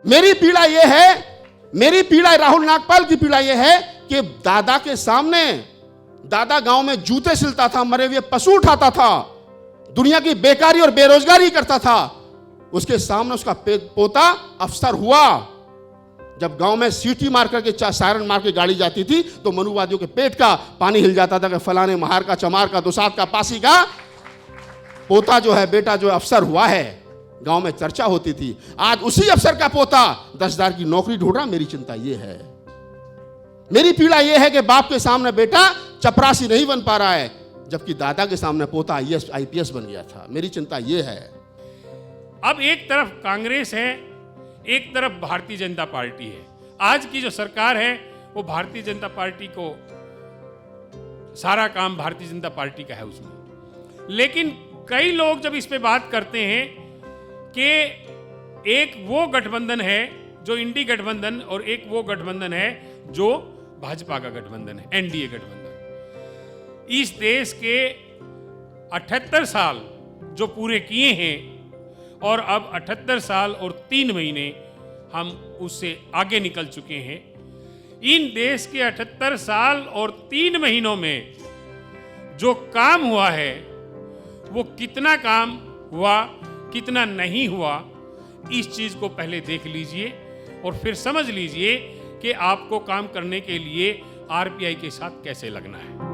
मेरी पीड़ा यह है, मेरी पीड़ा, राहुल नागपाल की पीड़ा यह है कि दादा के सामने, दादा गांव में जूते सिलता था, मरे हुए पशु उठाता था, दुनिया की बेकारी और बेरोजगारी करता था, उसके सामने उसका पोता अफसर हुआ। जब गांव में सीटी मार करके सायरन मार के गाड़ी जाती थी तो मनुवादियों के पेट का पानी हिल जाता था कि फलाने महार का, चमार का, दुसाद का, पासी का पोता जो है, बेटा जो है अफसर हुआ है। गांव में चर्चा होती थी। आज उसी अफसर का पोता 10,000 की नौकरी ढूंढ रहा। मेरी चिंता यह है, मेरी पीड़ा यह है कि बाप के सामने बेटा चपरासी नहीं बन पा रहा है, जबकि दादा के सामने पोता IAS IPS बन गया था। मेरी चिंता यह है। अब एक तरफ कांग्रेस है, एक तरफ भारतीय जनता पार्टी है। आज की जो सरकार है वो भारतीय जनता पार्टी को, सारा काम भारतीय जनता पार्टी का है उसमें। लेकिन कई लोग जब इस पे बात करते हैं कि एक वो गठबंधन है जो इंडी गठबंधन, और एक वो गठबंधन है जो भाजपा का गठबंधन है, NDA गठबंधन। इस देश के 78 साल जो पूरे किए हैं, और अब 78 साल और 3 महीने हम उससे आगे निकल चुके हैं। इन देश के 78 साल और 3 महीनों में जो काम हुआ है, वो कितना काम हुआ, कितना नहीं हुआ, इस चीज को पहले देख लीजिए और फिर समझ लीजिए कि आपको काम करने के लिए RPI के साथ कैसे लगना है।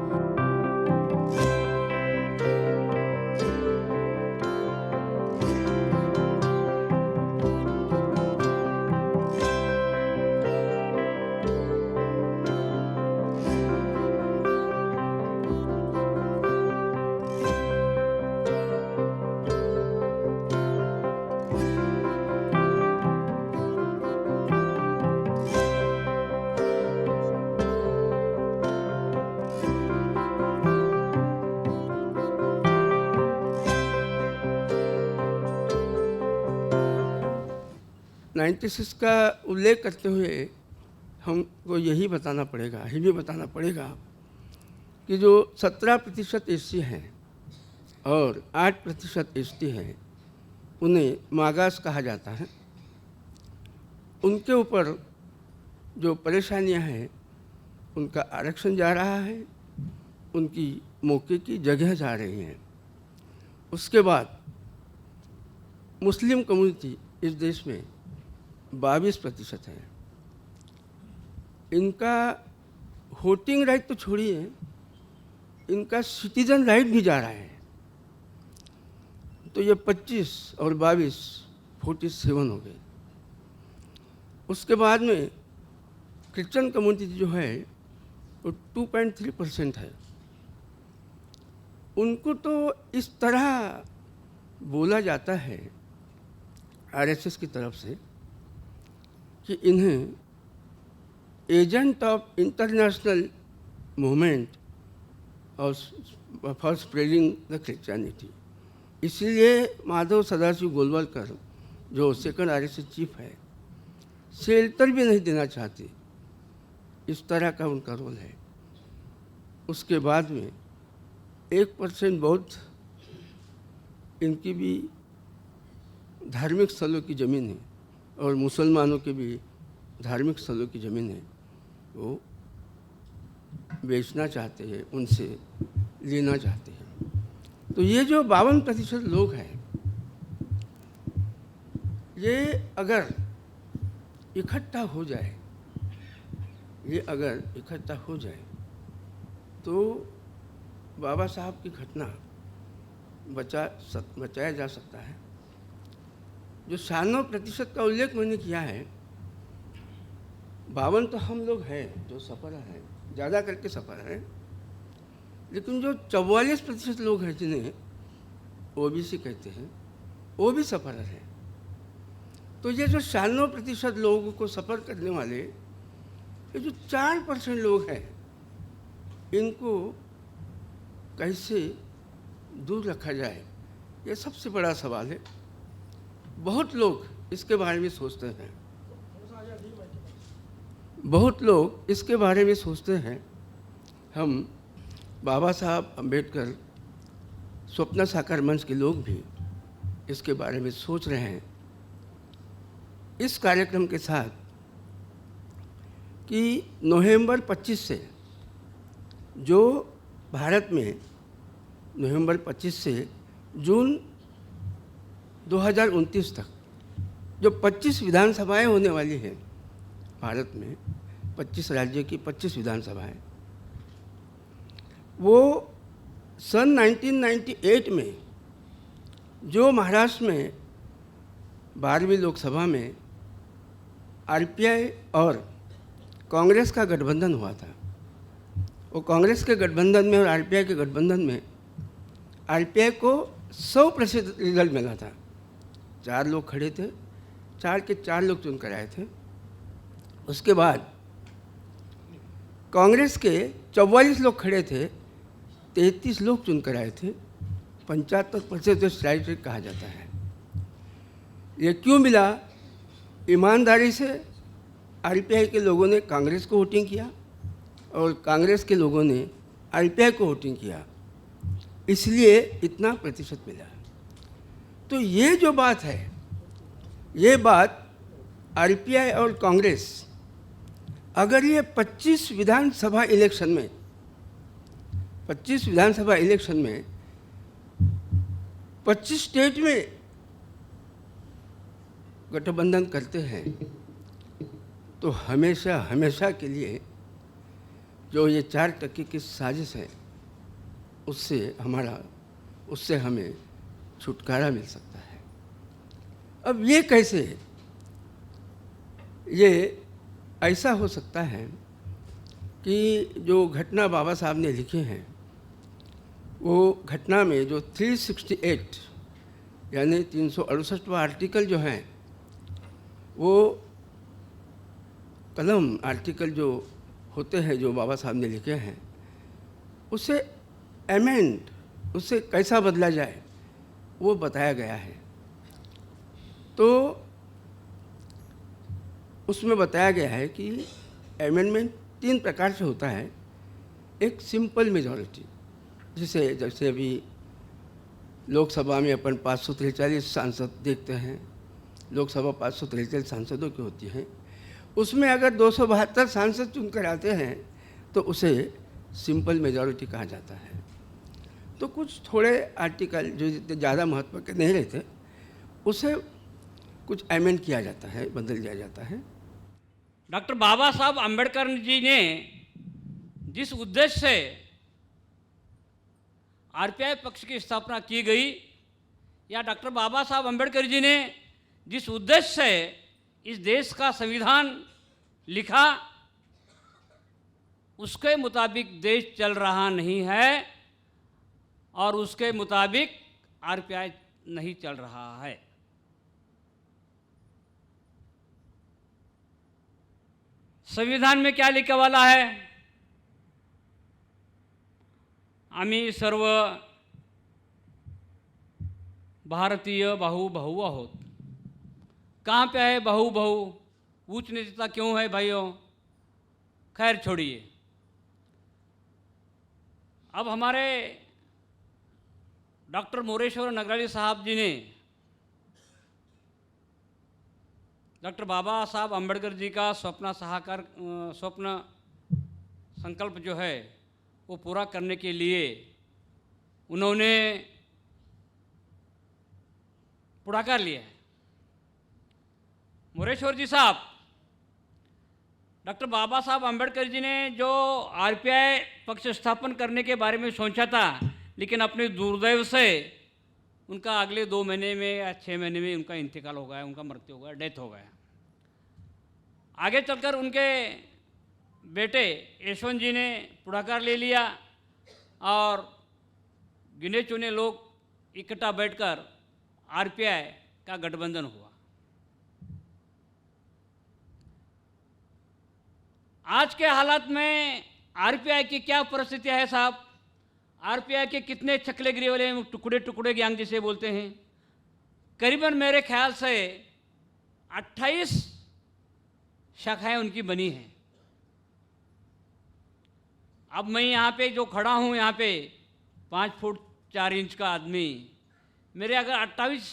'96 का उल्लेख करते हुए हमको यही बताना पड़ेगा, ये भी बताना पड़ेगा कि जो 17% SC हैं और 8% ST हैं, उन्हें मागास कहा जाता है। उनके ऊपर जो परेशानियां हैं, उनका आरक्षण जा रहा है, उनकी मौके की जगह जा रही हैं। उसके बाद मुस्लिम कम्युनिटी इस देश में 22% है। इनका वोटिंग राइट तो छोड़िए, इनका सिटीजन राइट भी जा रहा है। तो ये 25 और 22 47 हो गए। उसके बाद में क्रिश्चियन कम्युनिटी जो है वो 2.3% है। उनको तो इस तरह बोला जाता है RSS की तरफ से कि इन्हें एजेंट ऑफ इंटरनेशनल मूवमेंट और फॉर स्प्रेडिंग द क्रिश्चियनिटी। इसीलिए माधव सदाशिव गोलवलकर जो सेकंड RSS चीफ है, शेल्टर भी नहीं देना चाहते। इस तरह का उनका रोल है। उसके बाद में 1% बौद्ध, इनकी भी धार्मिक स्थलों की ज़मीन है और मुसलमानों के भी धार्मिक स्थलों की ज़मीन है, वो बेचना चाहते हैं, उनसे लेना चाहते हैं। तो ये जो 52% लोग हैं, ये अगर इकट्ठा हो जाए, तो बाबा साहब की घटना बचाया जा सकता है। जो 96% का उल्लेख मैंने किया है, 52 तो हम लोग हैं जो सफर हैं, ज़्यादा करके सफर हैं, लेकिन जो 44% लोग हैं जिन्हें OBC कहते हैं, वो भी सफर हैं। तो ये जो 96% लोगों को सफ़र करने वाले, ये जो 4% लोग हैं, इनको कैसे दूर रखा जाए, ये सबसे बड़ा सवाल है। बहुत लोग इसके बारे में सोचते हैं, हम बाबा साहब अम्बेडकर स्वप्न साकार मंच के लोग भी इसके बारे में सोच रहे हैं इस कार्यक्रम के साथ कि नवंबर 25 से जो भारत में नवंबर 25 से जून 2029 तक जो 25 विधानसभाएं होने वाली हैं भारत में, 25 राज्य की 25 विधानसभाएं, वो सन 1998 में जो महाराष्ट्र में 12वीं लोकसभा में आरपीआई और कांग्रेस का गठबंधन हुआ था, वो कांग्रेस के गठबंधन में और आरपीआई के गठबंधन में आरपीआई को 100% रिजल्ट मिला था। 4 लोग खड़े थे, 4 के 4 लोग चुन कर आए थे। उसके बाद कांग्रेस के 44 लोग खड़े थे, 33 लोग चुन कर आए थे। 75% स्ट्राइक रेट कहा जाता है। ये क्यों मिला? ईमानदारी से आरपीआई के लोगों ने कांग्रेस को वोटिंग किया और कांग्रेस के लोगों ने आरपीआई को वोटिंग किया, इसलिए इतना प्रतिशत मिला। तो ये जो बात है, ये बात आरपीआई और कांग्रेस अगर ये 25 विधानसभा इलेक्शन में 25 स्टेट में गठबंधन करते हैं तो हमेशा हमेशा के लिए जो ये 4% की साजिश है उससे हमें छुटकारा मिल सकता है। अब ये कैसे? ये ऐसा हो सकता है कि जो घटना बाबा साहब ने लिखे हैं, वो घटना में जो 368 यानी 368वां आर्टिकल जो है, वो कलम आर्टिकल जो होते हैं जो बाबा साहब ने लिखे हैं, उसे अमेंड, उससे कैसा बदला जाए वो बताया गया है। तो उसमें बताया गया है कि अमेंडमेंट 3 प्रकार से होता है। एक सिंपल मेजॉरिटी, जैसे अभी लोकसभा में अपन 543 सांसद देखते हैं, लोकसभा 543 सांसदों की होती है, उसमें अगर 272 सांसद चुनकर आते हैं तो उसे सिंपल मेजॉरिटी कहा जाता है। तो कुछ थोड़े आर्टिकल जो ज़्यादा महत्व के नहीं रहते, उसे कुछ अमेंड किया जाता है, बदल दिया जाता है। डॉक्टर बाबा साहब अम्बेडकर जी ने जिस उद्देश्य से आरपीआई पक्ष की स्थापना की गई, या डॉक्टर बाबा साहब अम्बेडकर जी ने जिस उद्देश्य से इस देश का संविधान लिखा, उसके मुताबिक देश चल रहा नहीं है और उसके मुताबिक आरपीआई नहीं चल रहा है। संविधान में क्या लिखा वाला है? आम्ही सर्व भारतीय भाऊ भाऊ आहोत। कहाँ पे है भाऊ भाऊ? ऊंच नीचता क्यों है भाइयों? खैर छोड़िए। अब हमारे डॉक्टर मोरेश्वर नगराली साहब जी ने डॉक्टर बाबा साहब अम्बेडकर जी का स्वप्न संकल्प जो है वो पूरा करने के लिए उन्होंने पुढाकार लिया है। मोरेश्वर जी साहब, डॉक्टर बाबा साहब अम्बेडकर जी ने जो आरपीआई पक्ष स्थापन करने के बारे में सोचा था, लेकिन अपने दुर्दैव से उनका अगले 2 महीने में या 6 महीने में उनका इंतकाल हो गया, उनका मृत्यु हो गया, डेथ हो गया। आगे चलकर उनके बेटे यशवंत जी ने पुढाकार ले लिया और गिने चुने लोग इकट्ठा बैठकर आरपीआई का गठबंधन हुआ। आज के हालात में आरपीआई की क्या परिस्थिति है साहब? आरपीआई के कितने चकले गिरे वाले टुकड़े टुकड़े गैंग जिसे बोलते हैं, करीबन मेरे ख्याल से 28 शाखाएं उनकी बनी हैं। अब मैं यहाँ पे जो खड़ा हूँ, यहाँ पे 5 फुट 4 इंच का आदमी, मेरे अगर 28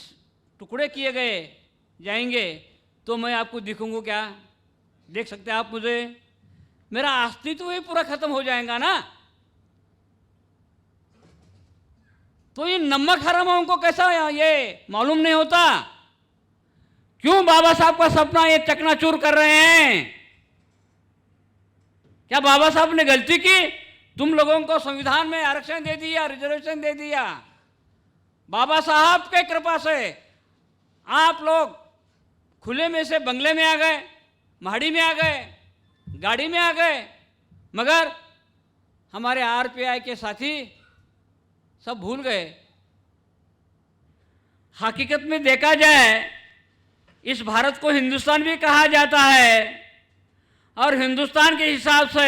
टुकड़े किए गए जाएंगे तो मैं आपको दिखूंगा क्या? देख सकते हैं आप मुझे? मेरा अस्तित्व ही पूरा खत्म हो जाएगा ना। तो ये नमक हरामों को कैसा ये मालूम नहीं होता? क्यों बाबा साहब का सपना ये चकनाचूर कर रहे हैं? क्या बाबा साहब ने गलती की? तुम लोगों को संविधान में आरक्षण दे दिया, रिजर्वेशन दे दिया। बाबा साहब के कृपा से आप लोग खुले में से बंगले में आ गए, महाड़ी में आ गए, गाड़ी में आ गए, मगर हमारे आरपीआई के साथी सब भूल गए। हकीकत में देखा जाए, इस भारत को हिंदुस्तान भी कहा जाता है और हिंदुस्तान के हिसाब से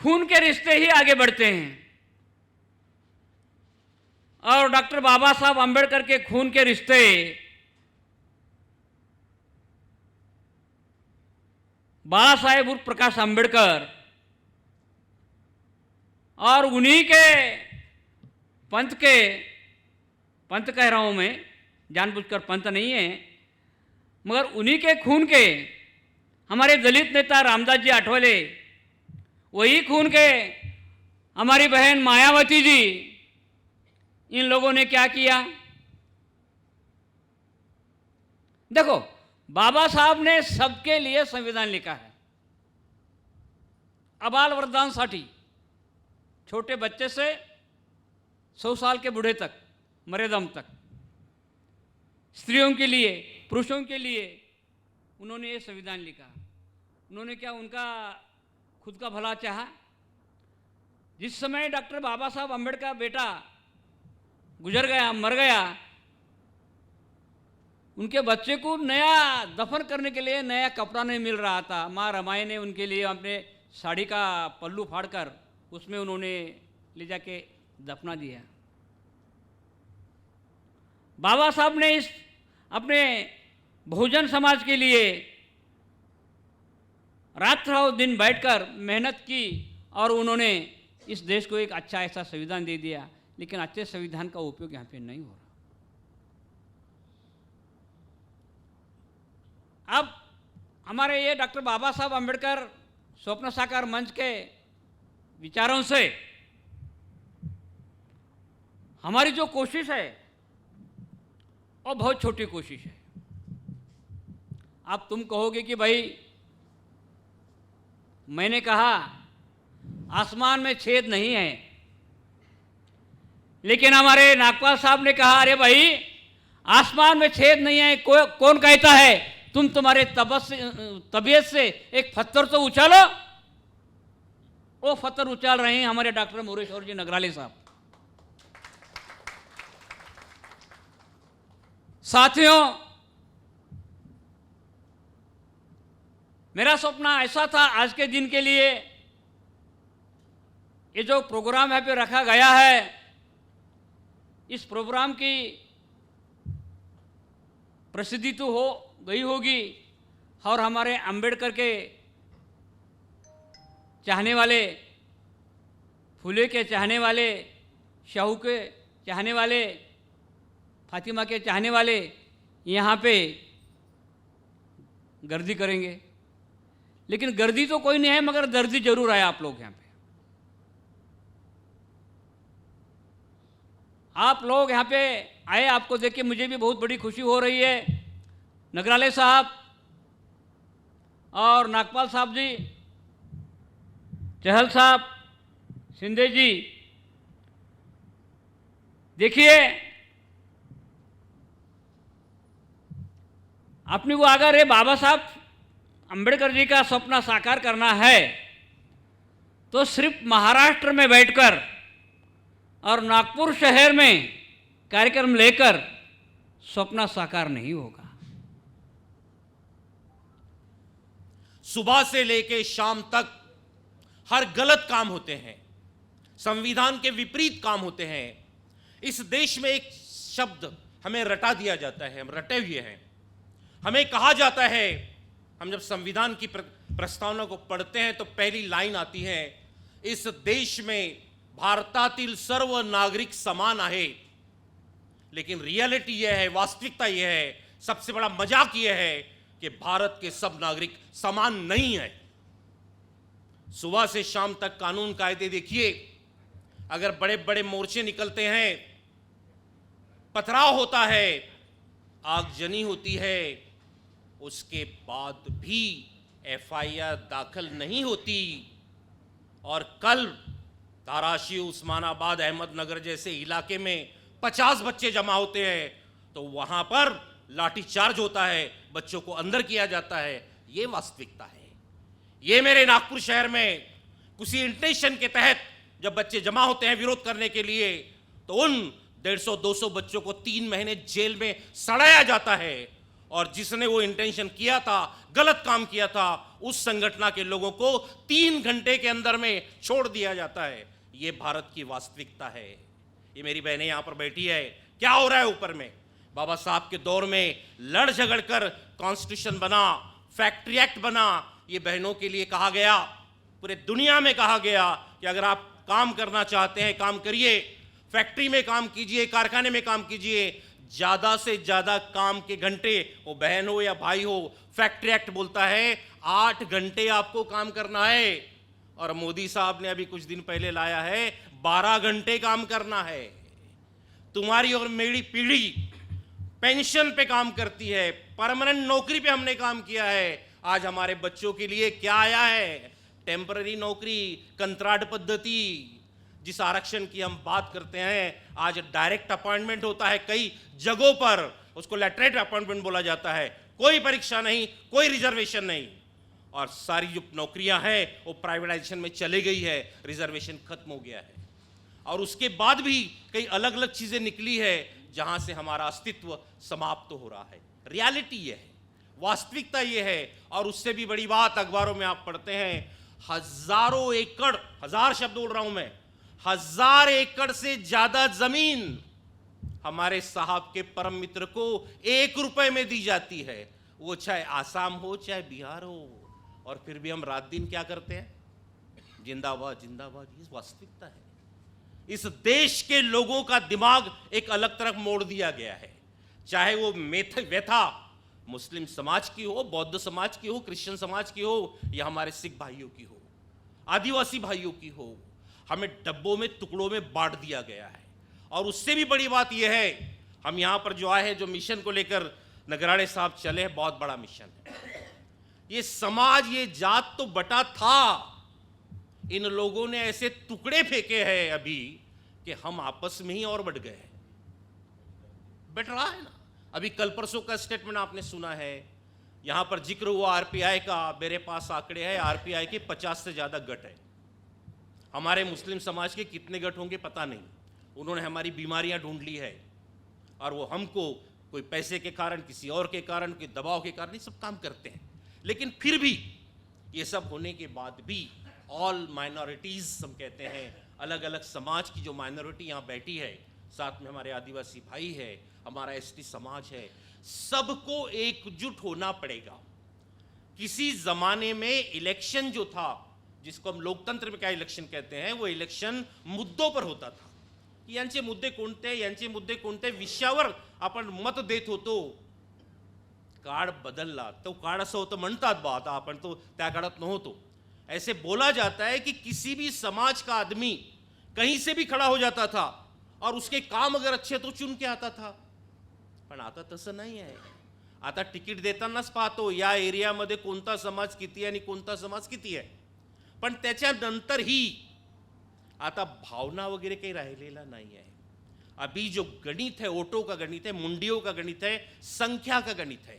खून के रिश्ते ही आगे बढ़ते हैं। और डॉक्टर बाबा साहब अंबेडकर के खून के रिश्ते बाला साहेब उर्फ प्रकाश अंबेडकर और उन्हीं के पंथ कह रहा हूं मैं, जानबूझकर पंथ नहीं है, मगर उन्हीं के खून के हमारे दलित नेता रामदास जी आठवले, वही खून के हमारी बहन मायावती जी, इन लोगों ने क्या किया? देखो, बाबा साहब ने सबके लिए संविधान लिखा है। अबाल वृद्धांसाठी, छोटे बच्चे से 100 साल के बूढ़े तक, मरे दम तक, स्त्रियों के लिए, पुरुषों के लिए उन्होंने ये संविधान लिखा। उन्होंने क्या उनका खुद का भला चाहा? जिस समय डॉक्टर बाबा साहब अम्बेडकर का बेटा गुजर गया, मर गया, उनके बच्चे को नया दफन करने के लिए नया कपड़ा नहीं मिल रहा था। माँ रमाई ने उनके लिए अपने साड़ी का पल्लू फाड़कर उसमें उन्होंने ले जाके दफना दिया। बाबा साहब ने इस अपने बहुजन समाज के लिए रात और दिन बैठकर मेहनत की और उन्होंने इस देश को एक अच्छा ऐसा संविधान दे दिया। लेकिन अच्छे संविधान का उपयोग यहाँ पे नहीं हो रहा। अब हमारे ये डॉक्टर बाबा साहब अम्बेडकर स्वप्न साकार मंच के विचारों से हमारी जो कोशिश है वो बहुत छोटी कोशिश है। अब तुम कहोगे कि भाई मैंने कहा आसमान में छेद नहीं है, लेकिन हमारे नागपाल साहब ने कहा अरे भाई आसमान में छेद नहीं है, कौन कहता है? तुम तुम्हारे तबीयत से एक पत्थर तो उछालो। वो पत्थर उछाल रहे हैं हमारे डॉक्टर मोरेश्वर जी नगराले साहब। साथियों, मेरा सपना ऐसा था आज के दिन के लिए, ये जो प्रोग्राम यहाँ पे रखा गया है, इस प्रोग्राम की प्रसिद्धि तो हो गई होगी और हमारे अंबेडकर के चाहने वाले, फुले के चाहने वाले, शाहू के चाहने वाले, फातिमा के चाहने वाले यहाँ पे गर्दी करेंगे। लेकिन गर्दी तो कोई नहीं है, मगर दर्दी जरूर आए आप लोग यहाँ पे। आप लोग यहाँ पे आए, आपको देख के मुझे भी बहुत बड़ी खुशी हो रही है। नगराले साहब और नागपाल साहब जी, चहल साहब, शिंदे जी, देखिए अपने को अगर ये बाबा साहब अंबेडकर जी का सपना साकार करना है तो सिर्फ महाराष्ट्र में बैठकर और नागपुर शहर में कार्यक्रम लेकर सपना साकार नहीं होगा। सुबह से लेके शाम तक हर गलत काम होते हैं, संविधान के विपरीत काम होते हैं। इस देश में एक शब्द हमें रटा दिया जाता है, हम रटे हुए हैं। हमें कहा जाता है, हम जब संविधान की प्रस्तावना को पढ़ते हैं तो पहली लाइन आती है, इस देश में भारतातील सर्व नागरिक समान आहे। लेकिन रियलिटी यह है, वास्तविकता यह है, सबसे बड़ा मजाक यह है कि भारत के सब नागरिक समान नहीं है। सुबह से शाम तक कानून कायदे देखिए, अगर बड़े बड़े मोर्चे निकलते हैं, पथराव होता है, आगजनी होती है, उसके बाद भी एफआईआर दाखिल नहीं होती। और कल धाराशिव, उस्मानाबाद, अहमदनगर जैसे इलाके में 50 बच्चे जमा होते हैं तो वहां पर लाठीचार्ज होता है, बच्चों को अंदर किया जाता है। ये वास्तविकता है। ये मेरे नागपुर शहर में किसी इंटेंशन के तहत जब बच्चे जमा होते हैं विरोध करने के लिए, तो उन 150-200 बच्चों को 3 महीने जेल में सड़ाया जाता है। और जिसने वो इंटेंशन किया था, गलत काम किया था, उस संगठन के लोगों को 3 घंटे के अंदर में छोड़ दिया जाता है। ये भारत की वास्तविकता है। ये मेरी बहनें यहां पर बैठी है, क्या हो रहा है ऊपर में? बाबा साहब के दौर में लड़ झगड़ कर कॉन्स्टिट्यूशन बना, फैक्ट्री एक्ट बना। ये बहनों के लिए कहा गया, पूरे दुनिया में कहा गया कि अगर आप काम करना चाहते हैं, काम करिए, फैक्ट्री में काम कीजिए, कारखाने में काम कीजिए, ज्यादा से ज्यादा काम के घंटे, वो बहन हो या भाई हो, फैक्ट्री एक्ट बोलता है 8 घंटे आपको काम करना है। और मोदी साहब ने अभी कुछ दिन पहले लाया है 12 घंटे काम करना है। तुम्हारी और मेरी पीढ़ी पेंशन पे काम करती है, परमानेंट नौकरी पे हमने काम किया है। आज हमारे बच्चों के लिए क्या आया है? टेम्पररी नौकरी, कंत्राट पद्धति। जिस आरक्षण की हम बात करते हैं, आज डायरेक्ट अपॉइंटमेंट होता है कई जगहों पर, उसको लेटरेट अपॉइंटमेंट बोला जाता है। कोई परीक्षा नहीं, कोई रिजर्वेशन नहीं। और सारी जो नौकरियां हैं वो प्राइवेटाइजेशन में चली गई है, रिजर्वेशन खत्म हो गया है। और उसके बाद भी कई अलग अलग चीजें निकली है जहां से हमारा अस्तित्व समाप्त हो रहा है। रियलिटी ये है, वास्तविकता ये है। और उससे भी बड़ी बात, अखबारों में आप पढ़ते हैं, हजारों एकड़, 1000 शब्द बोल रहा हूं मैं, 1000 एकड़ से ज्यादा जमीन हमारे साहब के परम मित्र को 1 रुपए में दी जाती है। वो चाहे आसाम हो, चाहे बिहार हो। और फिर भी हम रात दिन क्या करते हैं? जिंदाबाद जिंदाबाद। ये वास्तविकता है। इस देश के लोगों का दिमाग एक अलग तरफ मोड़ दिया गया है। चाहे वो व्यथा मुस्लिम समाज की हो, बौद्ध समाज की हो, क्रिश्चियन समाज की हो, या हमारे सिख भाइयों की हो, आदिवासी भाइयों की हो, हमें डब्बों में, टुकड़ों में बांट दिया गया है। और उससे भी बड़ी बात यह है, हम यहां पर जो आए हैं, जो मिशन को लेकर नगराड़े साहब चले हैं, बहुत बड़ा मिशन है। ये समाज, ये जात तो बटा था, इन लोगों ने ऐसे टुकड़े फेंके हैं अभी कि हम आपस में ही और बढ़ गए हैं। बट रहा है ना। अभी कल परसों का स्टेटमेंट आपने सुना है, यहां पर जिक्र हुआ आरपीआई का। मेरे पास आंकड़े हैं, आरपीआई के 50 से ज्यादा गट है। हमारे मुस्लिम समाज के कितने गट होंगे पता नहीं। उन्होंने हमारी बीमारियां ढूंढ ली है और वो हमको कोई पैसे के कारण, किसी और के कारण, कोई दबाव के कारण ये सब काम करते हैं। लेकिन फिर भी ये सब होने के बाद भी ऑल माइनॉरिटीज हम कहते हैं, अलग अलग समाज की जो माइनॉरिटी यहाँ बैठी है, साथ में हमारे आदिवासी भाई है, हमारा एसटी समाज है, सबको एकजुट होना पड़ेगा। किसी जमाने में इलेक्शन जो था, जिसको हम लोकतंत्र में क्या इलेक्शन कहते हैं, वो इलेक्शन मुद्दों पर होता था। यांचे मुद्दे कोणते, यांचे मुद्दे कोणते, विषयावर आपण मत देत होतो। काळ बदलला, तो काळ असं होतं म्हणतात बा, आता आपण तो त्या काळात नव्हतो। ऐसे बोला जाता है कि किसी भी समाज का आदमी कहीं से भी खड़ा हो जाता था और उसके काम अगर अच्छे तो चुन के आता था। पण आता तसं नाही आहे। आता तिकीट देतानाच पाहतो या एरियामध्ये कोणता समाज किती आणि कोणता समाज किती आहे। पण त्याच्यानंतरही आता भावना वगैरह काही राहिलेला नहीं है। अभी जो गणित है, वोटों का गणित है, मुंडियों का गणित है, संख्या का गणित है।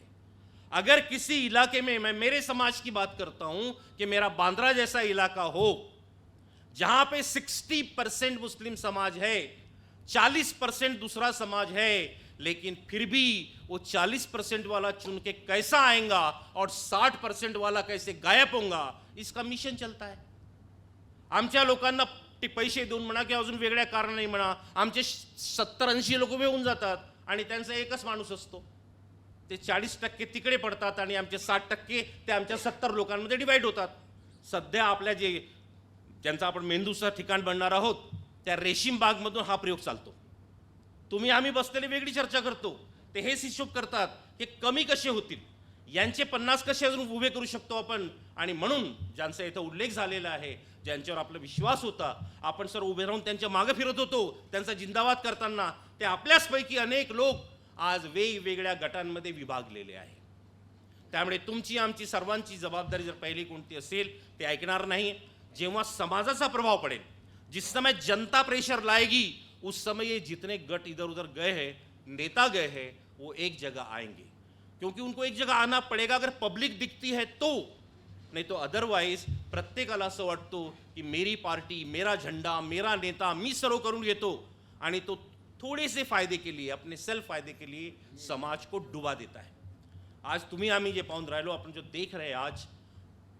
अगर किसी इलाके में, मैं मेरे समाज की बात करता हूं कि मेरा बांद्रा जैसा इलाका हो जहां पे 60% मुस्लिम समाज है, 40% दूसरा समाज है, लेकिन फिर भी वो 40% वाला चुन के कैसा आएगा और 60% वाला कैसे गायब होगा, इसका मिशन चलता है। आमच्या लोकांना ते पैसे देऊन म्हणा की अजून वेगळ्या कारणाने म्हणा, आमचे 70-80 लोक मिळून जातात आणि त्यांचा एकच माणूस असतो। ते 40% तिकडे पडतात आणि आमचे 60% ते आमच्या 70 लोकांमध्ये डिवाइड होतात। सध्या आपल्या ज्यांचा आपण मेंदूचं ठिकाण बनणार आहोत, त्या रेशीम बागमधून हा प्रयोग चालतो। तुम्ही आम्ही बसलेली वेगळी चर्चा करतो, ते हेच हिशोब करतात की कमी कसे होतील, यांचे 50 कसे अजून उभे करू शकतो आपण. आणि म्हणून ज्यांचा इथं उल्लेख झालेला आहे, ज्यांच्यावर आपला विश्वास होता, आपण सर उभे राहून त्यांच्या मागे फिरत होतो त्यांचा जिंदाबाद करताना, ते आपल्याचपैकी अनेक लोक आज वेगवेगळ्या गटांमध्ये विभागलेले आहे. त्यामुळे तुमची आमची सर्वांची जबाबदारी जर पहिली कोणती असेल ते ऐकणार नाही. जेव्हा समाजाचा प्रभाव पड़ेल, जिस समय जनता प्रेशर लाएगी, उस समय ये जितने गट इधर उधर गए हैं, नेता गए हैं, वो एक जगह आएंगे, क्योंकि उनको एक जगह आना पड़ेगा. अगर पब्लिक दिखती है तो, नहीं तो अदरवाइज प्रत्येकाला असं वाटतो की मेरी पार्टी, मेरा झंडा, मेरा नेता मी सर्व करून घेतो, आणि तो थोड़े से फायदे के लिए, अपने सेल्फ फायदे के लिए समाज को डुबा देता है. आज तुम्ही आम्ही जे पाहून राहिलो, आपण जो देख रहे हैं, आज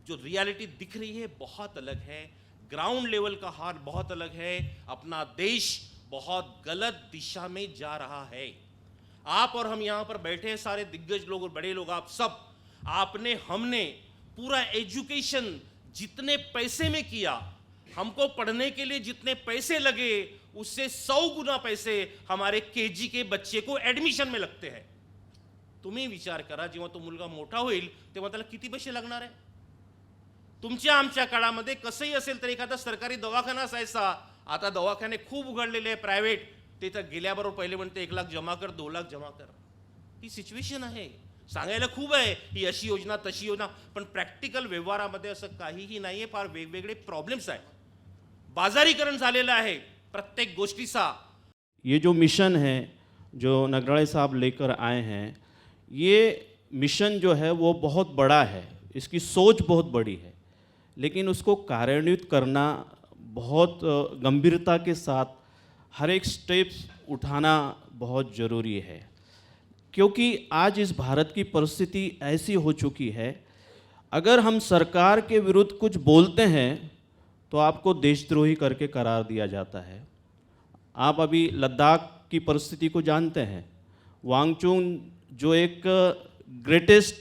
जो रियलिटी दिख रही है बहुत अलग है. ग्राउंड लेवल का हाल बहुत अलग है. अपना देश बहुत गलत दिशा में जा रहा है. आप और हम यहाँ पर बैठे हैं, सारे दिग्गज लोग और बड़े लोग, आप सब, आपने हमने पूरा एजुकेशन जितने पैसे में किया, हमको पढ़ने के लिए जितने पैसे लगे, उससे 100 गुना पैसे हमारे केजी के बच्चे को एडमिशन में लगते हैं. तुम्ही विचार करा, जेव्हा तो मुलगा मोठा होईल तेव्हा त्याला किती पैसे लागणार आहे. तुमच्या आमच्या काळामध्ये कसंही असेल तर एखादा सरकारी दवाखाना असायचा. आता दवाखाने खूप उघडलेले आहे प्रायव्हेट, ते तर गेल्याबरोबर पहिले म्हणते 1 लाख जमा कर, 2 लाख जमा कर. ही सिच्युएशन आहे. सांगायला खूप आहे, ही अशी योजना तशी योजना, पण प्रॅक्टिकल व्यवहारामध्ये असं काहीही नाहीये. फार वेगवेगळे प्रॉब्लेम्स आहेत. बाजारीकरण झालेलं आहे प्रत्येक गोष्टीचा. ये जो मिशन है जो नगराळे साहब लेकर आए हैं, ये मिशन जो है वो बहुत बड़ा है, इसकी सोच बहुत बड़ी है, लेकिन उसको कार्यान्वित करना बहुत गंभीरता के साथ हर एक स्टेप्स उठाना बहुत ज़रूरी है. क्योंकि आज इस भारत की परिस्थिति ऐसी हो चुकी है, अगर हम सरकार के विरुद्ध कुछ बोलते हैं तो आपको देशद्रोही करके करार दिया जाता है. आप अभी लद्दाख की परिस्थिति को जानते हैं. वांगचुन जो एक ग्रेटेस्ट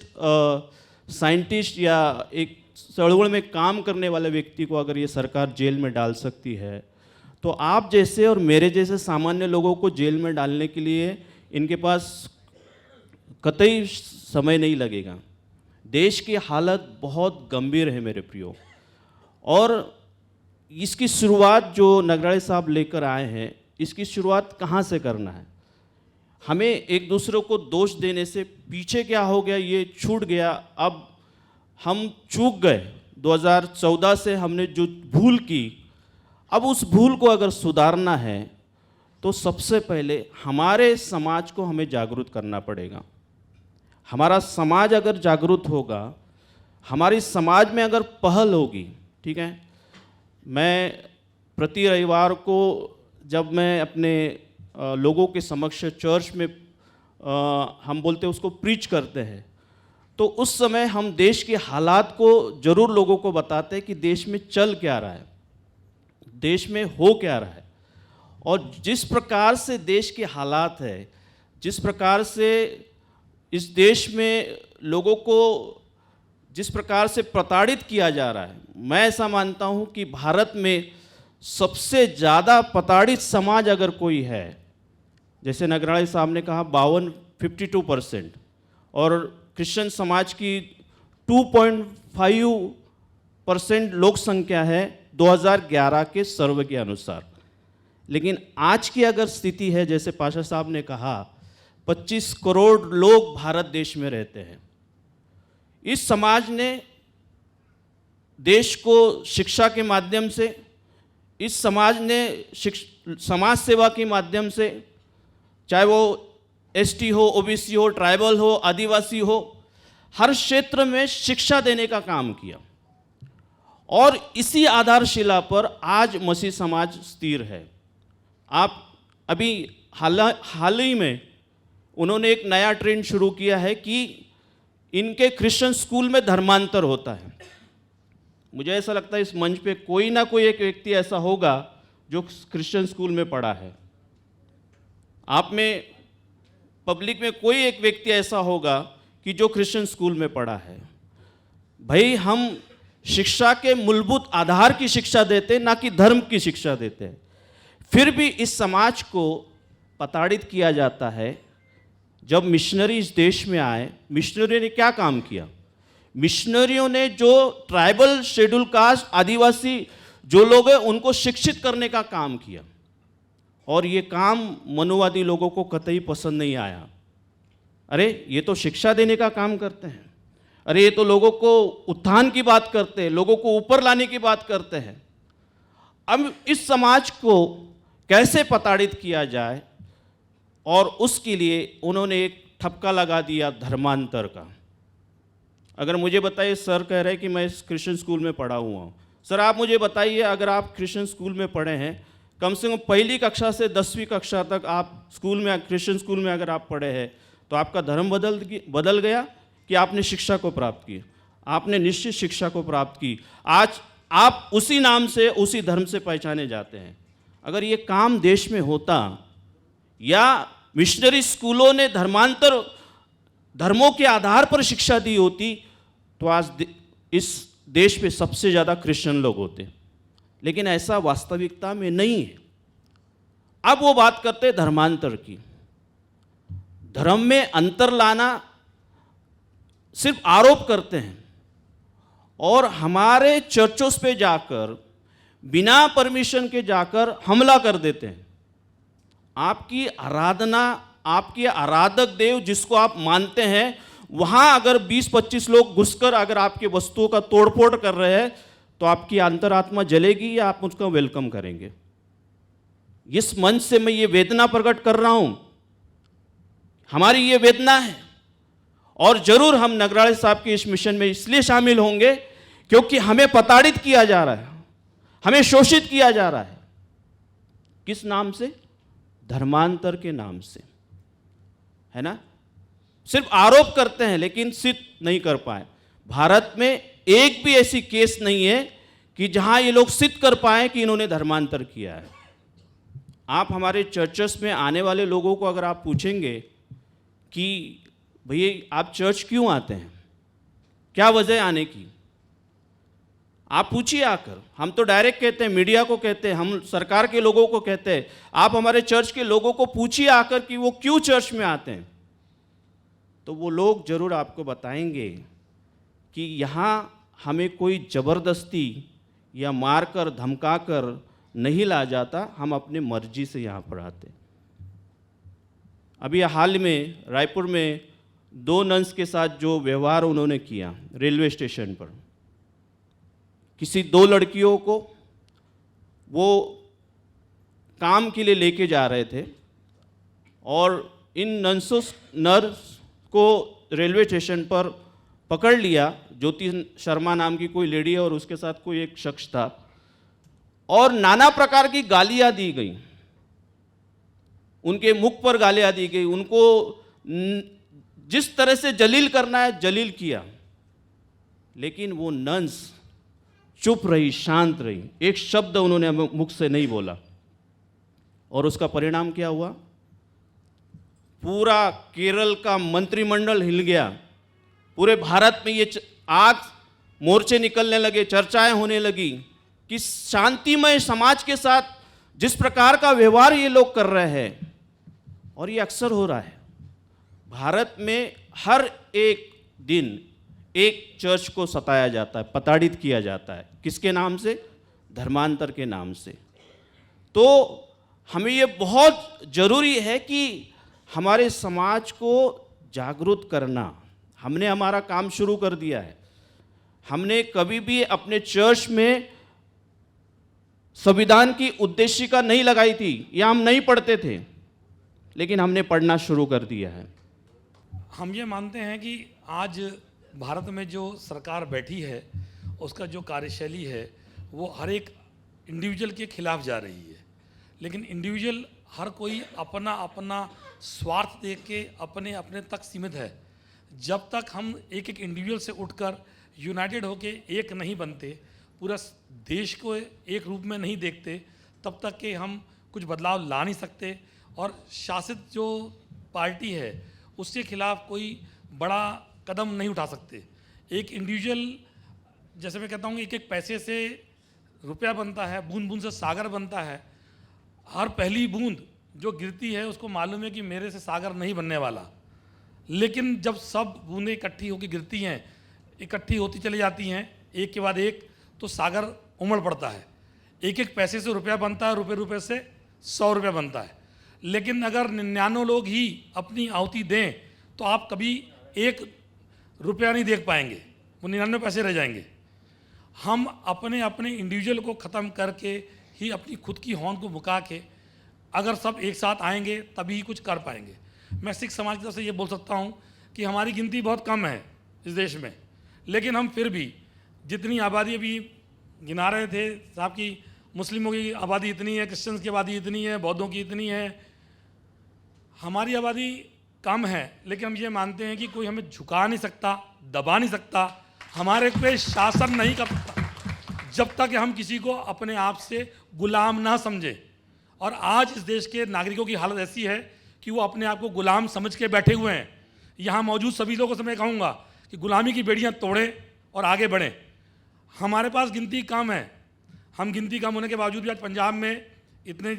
साइंटिस्ट या एक चळवळ में काम करने वाले व्यक्ति को अगर ये सरकार जेल में डाल सकती है, तो आप जैसे और मेरे जैसे सामान्य लोगों को जेल में डालने के लिए इनके पास कतई समय नहीं लगेगा. देश की हालत बहुत गंभीर है मेरे प्रियो, और इसकी शुरुआत जो नगराळे साहब लेकर आए हैं, इसकी शुरुआत कहाँ से करना है. हमें एक दूसरे को दोष देने से पीछे क्या हो गया ये छूट गया. अब हम चूक गए, 2014 से हमने जो भूल की, अब उस भूल को अगर सुधारना है तो सबसे पहले हमारे समाज को हमें जागरूक करना पड़ेगा. हमारा समाज अगर जागरूक होगा, हमारी समाज में अगर पहल होगी, ठीक है. मैं प्रति रविवार को जब मैं अपने लोगों के समक्ष चर्च में हम बोलते हैं उसको प्रीच करते हैं, तो उस समय हम देश के हालात को ज़रूर लोगों को बताते हैं कि देश में चल क्या रहा है, देश में हो क्या रहा है. और जिस प्रकार से देश के हालात है, जिस प्रकार से इस देश में लोगों को जिस प्रकार से प्रताड़ित किया जा रहा है, मैं ऐसा मानता हूँ कि भारत में सबसे ज़्यादा प्रताड़ित समाज अगर कोई है, जैसे नगराळे साहब ने कहा 52% और क्रिश्चियन समाज की 2.5% लोक संख्या है 2011 के सर्वे के अनुसार. लेकिन आज की अगर स्थिति है, जैसे पाशा साहब ने कहा, 25 करोड़ लोग भारत देश में रहते हैं. इस समाज ने देश को शिक्षा के माध्यम से, इस समाज ने समाज सेवा के माध्यम से, चाहे वो एसटी हो, ओबीसी हो, ट्राइबल हो, आदिवासी हो, हर क्षेत्र में शिक्षा देने का काम किया. और इसी आधारशिला पर आज मसीह समाज स्थिर है. आप अभी हाल ही में उन्होंने एक नया ट्रेंड शुरू किया है कि इनके क्रिश्चियन स्कूल में धर्मांतर होता है. मुझे ऐसा लगता है इस मंच पे कोई ना कोई एक व्यक्ति ऐसा होगा जो क्रिश्चियन स्कूल में पढ़ा है. आप में पब्लिक में कोई एक व्यक्ति ऐसा होगा कि जो क्रिश्चियन स्कूल में पढ़ा है. भाई, हम शिक्षा के मूलभूत आधार की शिक्षा देते, ना कि धर्म की शिक्षा देते. फिर भी इस समाज को प्रताड़ित किया जाता है। जब मिशनरी इस देश में आए, मिशनरी ने क्या काम किया? मिशनरियों ने जो ट्राइबल, शेड्यूल कास्ट, आदिवासी जो लोग हैं उनको शिक्षित करने का काम किया, और ये काम मनुवादी लोगों को कतई पसंद नहीं आया। अरे ये तो शिक्षा देने का काम करते हैं, अरे ये तो लोगों को उत्थान की बात करते हैं, लोगों को ऊपर लाने की बात करते हैं। अब इस समाज को कैसे प्रताड़ित किया जाए, और उसके लिए उन्होंने एक ठपका लगा दिया धर्मांतर का। अगर मुझे बताइए, सर कह रहे हैं कि मैं इस क्रिश्चियन स्कूल में पढ़ा हुआ हूँ। सर आप मुझे बताइए, अगर आप क्रिश्चियन स्कूल में पढ़े हैं, कम से कम पहली कक्षा से 10वीं कक्षा तक आप स्कूल में, क्रिश्चियन स्कूल में अगर आप पढ़े हैं, तो आपका धर्म बदल गया कि आपने शिक्षा को प्राप्त की? आपने निश्चित शिक्षा को प्राप्त की। आज आप उसी नाम से, उसी धर्म से पहचाने जाते हैं। अगर ये काम देश में होता, या मिशनरी स्कूलों ने धर्मांतर, धर्मों के आधार पर शिक्षा दी होती, तो आज इस देश में सबसे ज़्यादा क्रिश्चियन लोग होते। लेकिन ऐसा वास्तविकता में नहीं है। अब वो बात करते हैं धर्मांतर की। धर्म में अंतर लाना सिर्फ आरोप करते हैं, और हमारे चर्चों पे जाकर बिना परमिशन के जाकर हमला कर देते हैं। आपकी आराधना, आपके आराधक देव जिसको आप मानते हैं, वहां अगर 20-25 लोग घुसकर अगर आपके वस्तुओं का तोड़फोड़ कर रहे हैं, तो आपकी अंतरात्मा जलेगी या आप उसका वेलकम करेंगे? इस मंच से मैं ये वेदना प्रकट कर रहा हूं, हमारी ये वेदना है। और जरूर हम नगराळे साहब के इस मिशन में इसलिए शामिल होंगे क्योंकि हमें प्रताड़ित किया जा रहा है, हमें शोषित किया जा रहा है। किस नाम से? धर्मांतर के नाम से, है ना? सिर्फ आरोप करते हैं लेकिन सिद्ध नहीं कर पाए। भारत में एक भी ऐसी केस नहीं है कि जहां ये लोग सिद्ध कर पाए कि इन्होंने धर्मांतर किया है। आप हमारे चर्चेस में आने वाले लोगों को अगर आप पूछेंगे कि भैया आप चर्च क्यों आते हैं, क्या वजह आने की, आप पूछिए आकर। हम तो डायरेक्ट कहते हैं, मीडिया को कहते हैं, हम सरकार के लोगों को कहते हैं, आप हमारे चर्च के लोगों को पूछिए आकर कि वो क्यों चर्च में आते हैं, तो वो लोग जरूर आपको बताएंगे कि यहाँ हमें कोई ज़बरदस्ती या मारकर धमकाकर नहीं ला जाता, हम अपने मर्जी से यहाँ पर आते। अभी हाल में रायपुर में 2 नन्स के साथ जो व्यवहार उन्होंने किया रेलवे स्टेशन पर, किसी 2 लड़कियों को वो काम के लिए लेके जा रहे थे, और इन नर्स को रेलवे स्टेशन पर पकड़ लिया। ज्योति शर्मा नाम की कोई लेडी है और उसके साथ कोई एक शख्स था, और नाना प्रकार की गालियां दी गई, उनके मुख पर गालियां दी गई, उनको जिस तरह से जलील करना है जलील किया। लेकिन वो नन्स चुप रही, शांत रही, एक शब्द उन्होंने मुख से नहीं बोला। और उसका परिणाम क्या हुआ? पूरा केरल का मंत्रिमंडल हिल गया, पूरे भारत में ये आग मोर्चे निकलने लगे, चर्चाएं होने लगी कि शांतिमय समाज के साथ जिस प्रकार का व्यवहार ये लोग कर रहे हैं, और ये अक्सर हो रहा है भारत में, हर एक दिन एक चर्च को सताया जाता है, प्रताड़ित किया जाता है। किसके नाम से? धर्मांतर के नाम से। तो हमें ये बहुत ज़रूरी है कि हमारे समाज को जागरूक करना। हमने हमारा काम शुरू कर दिया है। हमने कभी भी अपने चर्च में संविधान की उद्देशिका नहीं लगाई थी, या हम नहीं पढ़ते थे, लेकिन हमने पढ़ना शुरू कर दिया है। हम ये मानते हैं कि आज भारत में जो सरकार बैठी है, उसका जो कार्यशैली है वो हर एक इंडिविजुअल के खिलाफ जा रही है। लेकिन इंडिविजुअल हर कोई अपना अपना स्वार्थ देख के अपने अपने तक सीमित है। जब तक हम एक एक इंडिविजुअल से उठकर यूनाइटेड होके एक नहीं बनते, पूरा देश को एक रूप में नहीं देखते, तब तक के हम कुछ बदलाव ला नहीं सकते। और शासित जो पार्टी है उसके खिलाफ कोई बड़ा कदम नहीं उठा सकते। एक इंडिविजुअल, जैसे मैं कहता हूँ, एक एक पैसे से रुपया बनता है, बूंद बूंद से सागर बनता है। हर पहली बूंद जो गिरती है उसको मालूम है कि मेरे से सागर नहीं बनने वाला, लेकिन जब सब बूंदें इकट्ठी होकर गिरती हैं, इकट्ठी होती चली जाती हैं एक के बाद एक, तो सागर उमड़ पड़ता है। एक एक पैसे से रुपया बनता है, रुपये रुपये से 100 रुपया बनता है। लेकिन अगर 99 लोग ही अपनी आहुति दें तो आप कभी 1 रुपया नहीं देख पाएंगे, वो 99 पैसे रह जाएंगे। हम अपने अपने इंडिविजुअल को ख़त्म करके ही अपनी खुद की हौंद को मुका के अगर सब एक साथ आएंगे तभी कुछ कर पाएंगे। मैं सिख समाज की तरफ से ये बोल सकता हूँ कि हमारी गिनती बहुत कम है इस देश में, लेकिन हम फिर भी जितनी आबादी अभी गिना रहे थे साहब की, मुस्लिमों की आबादी इतनी है, क्रिश्चियंस की आबादी इतनी है, बौद्धों की इतनी है, हमारी आबादी कम है, लेकिन हम ये मानते हैं कि कोई हमें झुका नहीं सकता, दबा नहीं सकता, हमारे पे शासन नहीं कर सकता जब तक हम किसी को अपने आप से गुलाम ना समझे। और आज इस देश के नागरिकों की हालत ऐसी है कि वो अपने आप को गुलाम समझ के बैठे हुए हैं। यहाँ मौजूद सभी लोगों से मैं कहूँगा कि गुलामी की बेड़ियाँ तोड़ें और आगे बढ़ें। हमारे पास गिनती कम है, हम गिनती कम होने के बावजूद भी आज पंजाब में इतने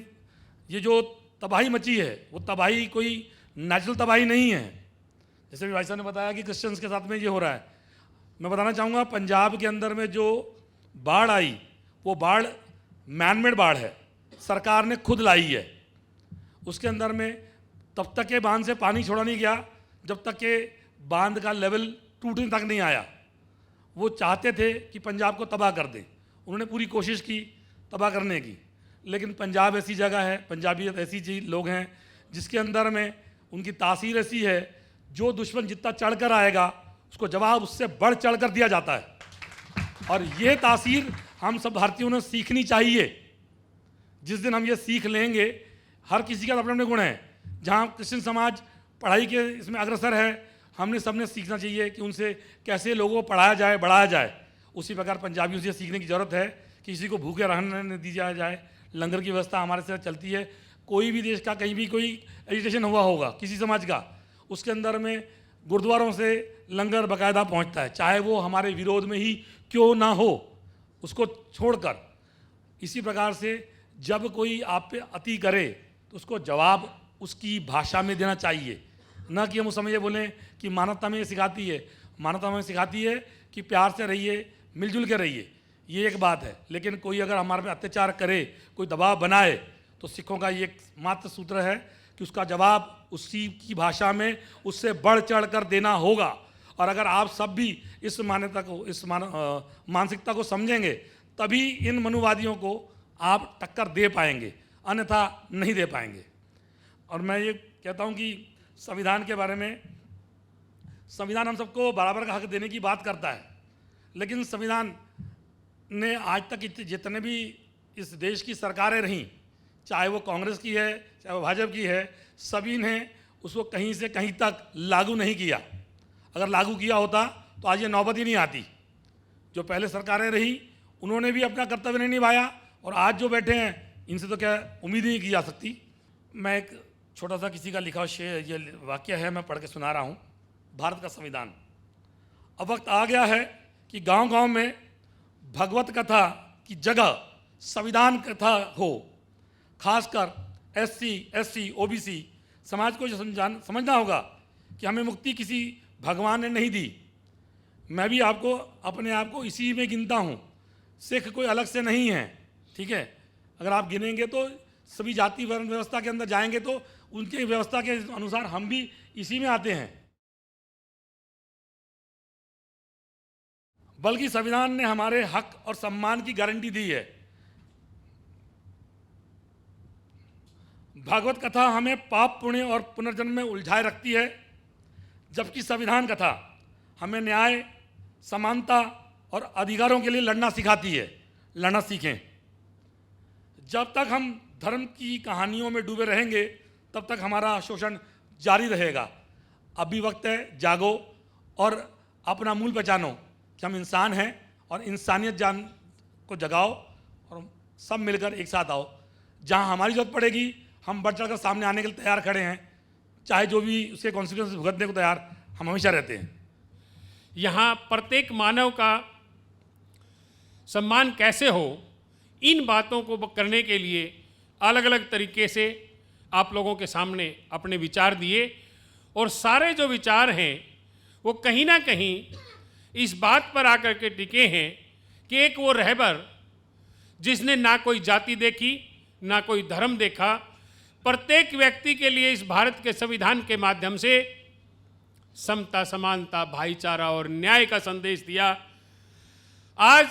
ये जो तबाही मची है वो तबाही कोई नेचुरल तबाही नहीं है। जैसे भी भाई साहब ने बताया कि क्रिश्चियंस के साथ में ये हो रहा है, मैं बताना चाहूँगा पंजाब के अंदर में जो बाढ़ आई वो बाढ़ मैनमेड बाढ़ है, सरकार ने खुद लाई है। उसके अंदर में तब तक के बांध से पानी छोड़ा नहीं गया जब तक के बांध का लेवल टूटने तक नहीं आया। वो चाहते थे कि पंजाब को तबाह कर दें, उन्होंने पूरी कोशिश की तबाह करने की, लेकिन पंजाब ऐसी जगह है, पंजाबियत ऐसी चीज लोग हैं जिसके अंदर में उनकी तासीर ऐसी है, जो दुश्मन जितना चढ़कर आएगा उसको जवाब उससे बढ़ चढ़ कर दिया जाता है। और ये तासीर हम सब भारतीयों ने सीखनी चाहिए। जिस दिन हम ये सीख लेंगे, हर किसी का अपने अपने गुण हैं। जहाँ क्रिश्चियन समाज पढ़ाई के इसमें अग्रसर है, हमने सबने सीखना चाहिए कि उनसे कैसे लोगों को पढ़ाया जाए, बढ़ाया जाए। उसी प्रकार पंजाबियों से सीखने की ज़रूरत है कि किसी को भूखे रहने नहीं दी जाए। लंगर की व्यवस्था हमारे से चलती है। कोई भी देश का कहीं भी कोई एजुटेशन हुआ होगा किसी समाज का, उसके अंदर में गुरुद्वारों से लंगर बाकायदा पहुंचता है, चाहे वो हमारे विरोध में ही क्यों ना हो, उसको छोड़कर। इसी प्रकार से जब कोई आप पे अति करे तो उसको जवाब उसकी भाषा में देना चाहिए, न कि हम उस समय ये बोलें कि मानवता में ये सिखाती है। मानवता में सिखाती है कि प्यार से रहिए, मिलजुल के रहिए, ये एक बात है। लेकिन कोई अगर हमारे पे अत्याचार करे, कोई दबाव बनाए, तो सिखों का ये मात्र सूत्र है कि उसका जवाब उसी की भाषा में उससे बढ़ चढ़ कर देना होगा। और अगर आप सब भी इस मान्यता को, इस मानसिकता को समझेंगे, तभी इन मनुवादियों को आप टक्कर दे पाएंगे, अन्यथा नहीं दे पाएंगे। और मैं ये कहता हूँ कि संविधान के बारे में, संविधान हम सबको बराबर का हक देने की बात करता है, लेकिन संविधान ने आज तक जितने भी इस देश की सरकारें रहीं, चाहे वो कांग्रेस की है, चाहे वो भाजपा की है, सभी ने उसको कहीं से कहीं तक लागू नहीं किया। अगर लागू किया होता तो आज ये नौबत ही नहीं आती। जो पहले सरकारें रहीं उन्होंने भी अपना कर्तव्य नहीं निभाया, और आज जो बैठे हैं इनसे तो क्या उम्मीद ही नहीं की जा सकती। मैं एक छोटा सा किसी का लिखा शेर, ये वाक्य है, मैं पढ़ के सुना रहा हूँ। भारत का संविधान। अब वक्त आ गया है कि गांव-गांव में भगवत कथा की जगह संविधान कथा हो। खासकर SC, SC, OBC समाज को समझना होगा कि हमें मुक्ति किसी भगवान ने नहीं दी। मैं भी आपको अपने आप को इसी में गिनता हूँ। सिख कोई अलग से नहीं है, ठीक है। अगर आप गिनेंगे तो सभी जाति वर्ण व्यवस्था के अंदर जाएंगे तो उनके व्यवस्था के अनुसार हम भी इसी में आते हैं। बल्कि संविधान ने हमारे हक और सम्मान की गारंटी दी है। भागवत कथा हमें पाप पुण्य और पुनर्जन्म में उलझाए रखती है, जबकि संविधान कथा हमें न्याय, समानता और अधिकारों के लिए लड़ना सिखाती है। लड़ना सीखें। जब तक हम धर्म की कहानियों में डूबे रहेंगे तब तक हमारा शोषण जारी रहेगा। अभी वक्त है, जागो और अपना मूल पहचानो कि हम इंसान हैं, और इंसानियत जान को जगाओ और सब मिलकर एक साथ आओ। जहां हमारी जरूरत पड़ेगी हम बढ़ चढ़कर सामने आने के लिए तैयार खड़े हैं, चाहे जो भी उसके कॉन्सिक्वेंस भुगतने को तैयार हम हमेशा रहते हैं। यहाँ प्रत्येक मानव का सम्मान कैसे हो, इन बातों को करने के लिए अलग अलग तरीके से आप लोगों के सामने अपने विचार दिए, और सारे जो विचार हैं वो कहीं ना कहीं इस बात पर आकर के टिके हैं कि एक वो रहबर जिसने ना कोई जाति देखी, ना कोई धर्म देखा, प्रत्येक व्यक्ति के लिए इस भारत के संविधान के माध्यम से समता, समानता, भाईचारा और न्याय का संदेश दिया। आज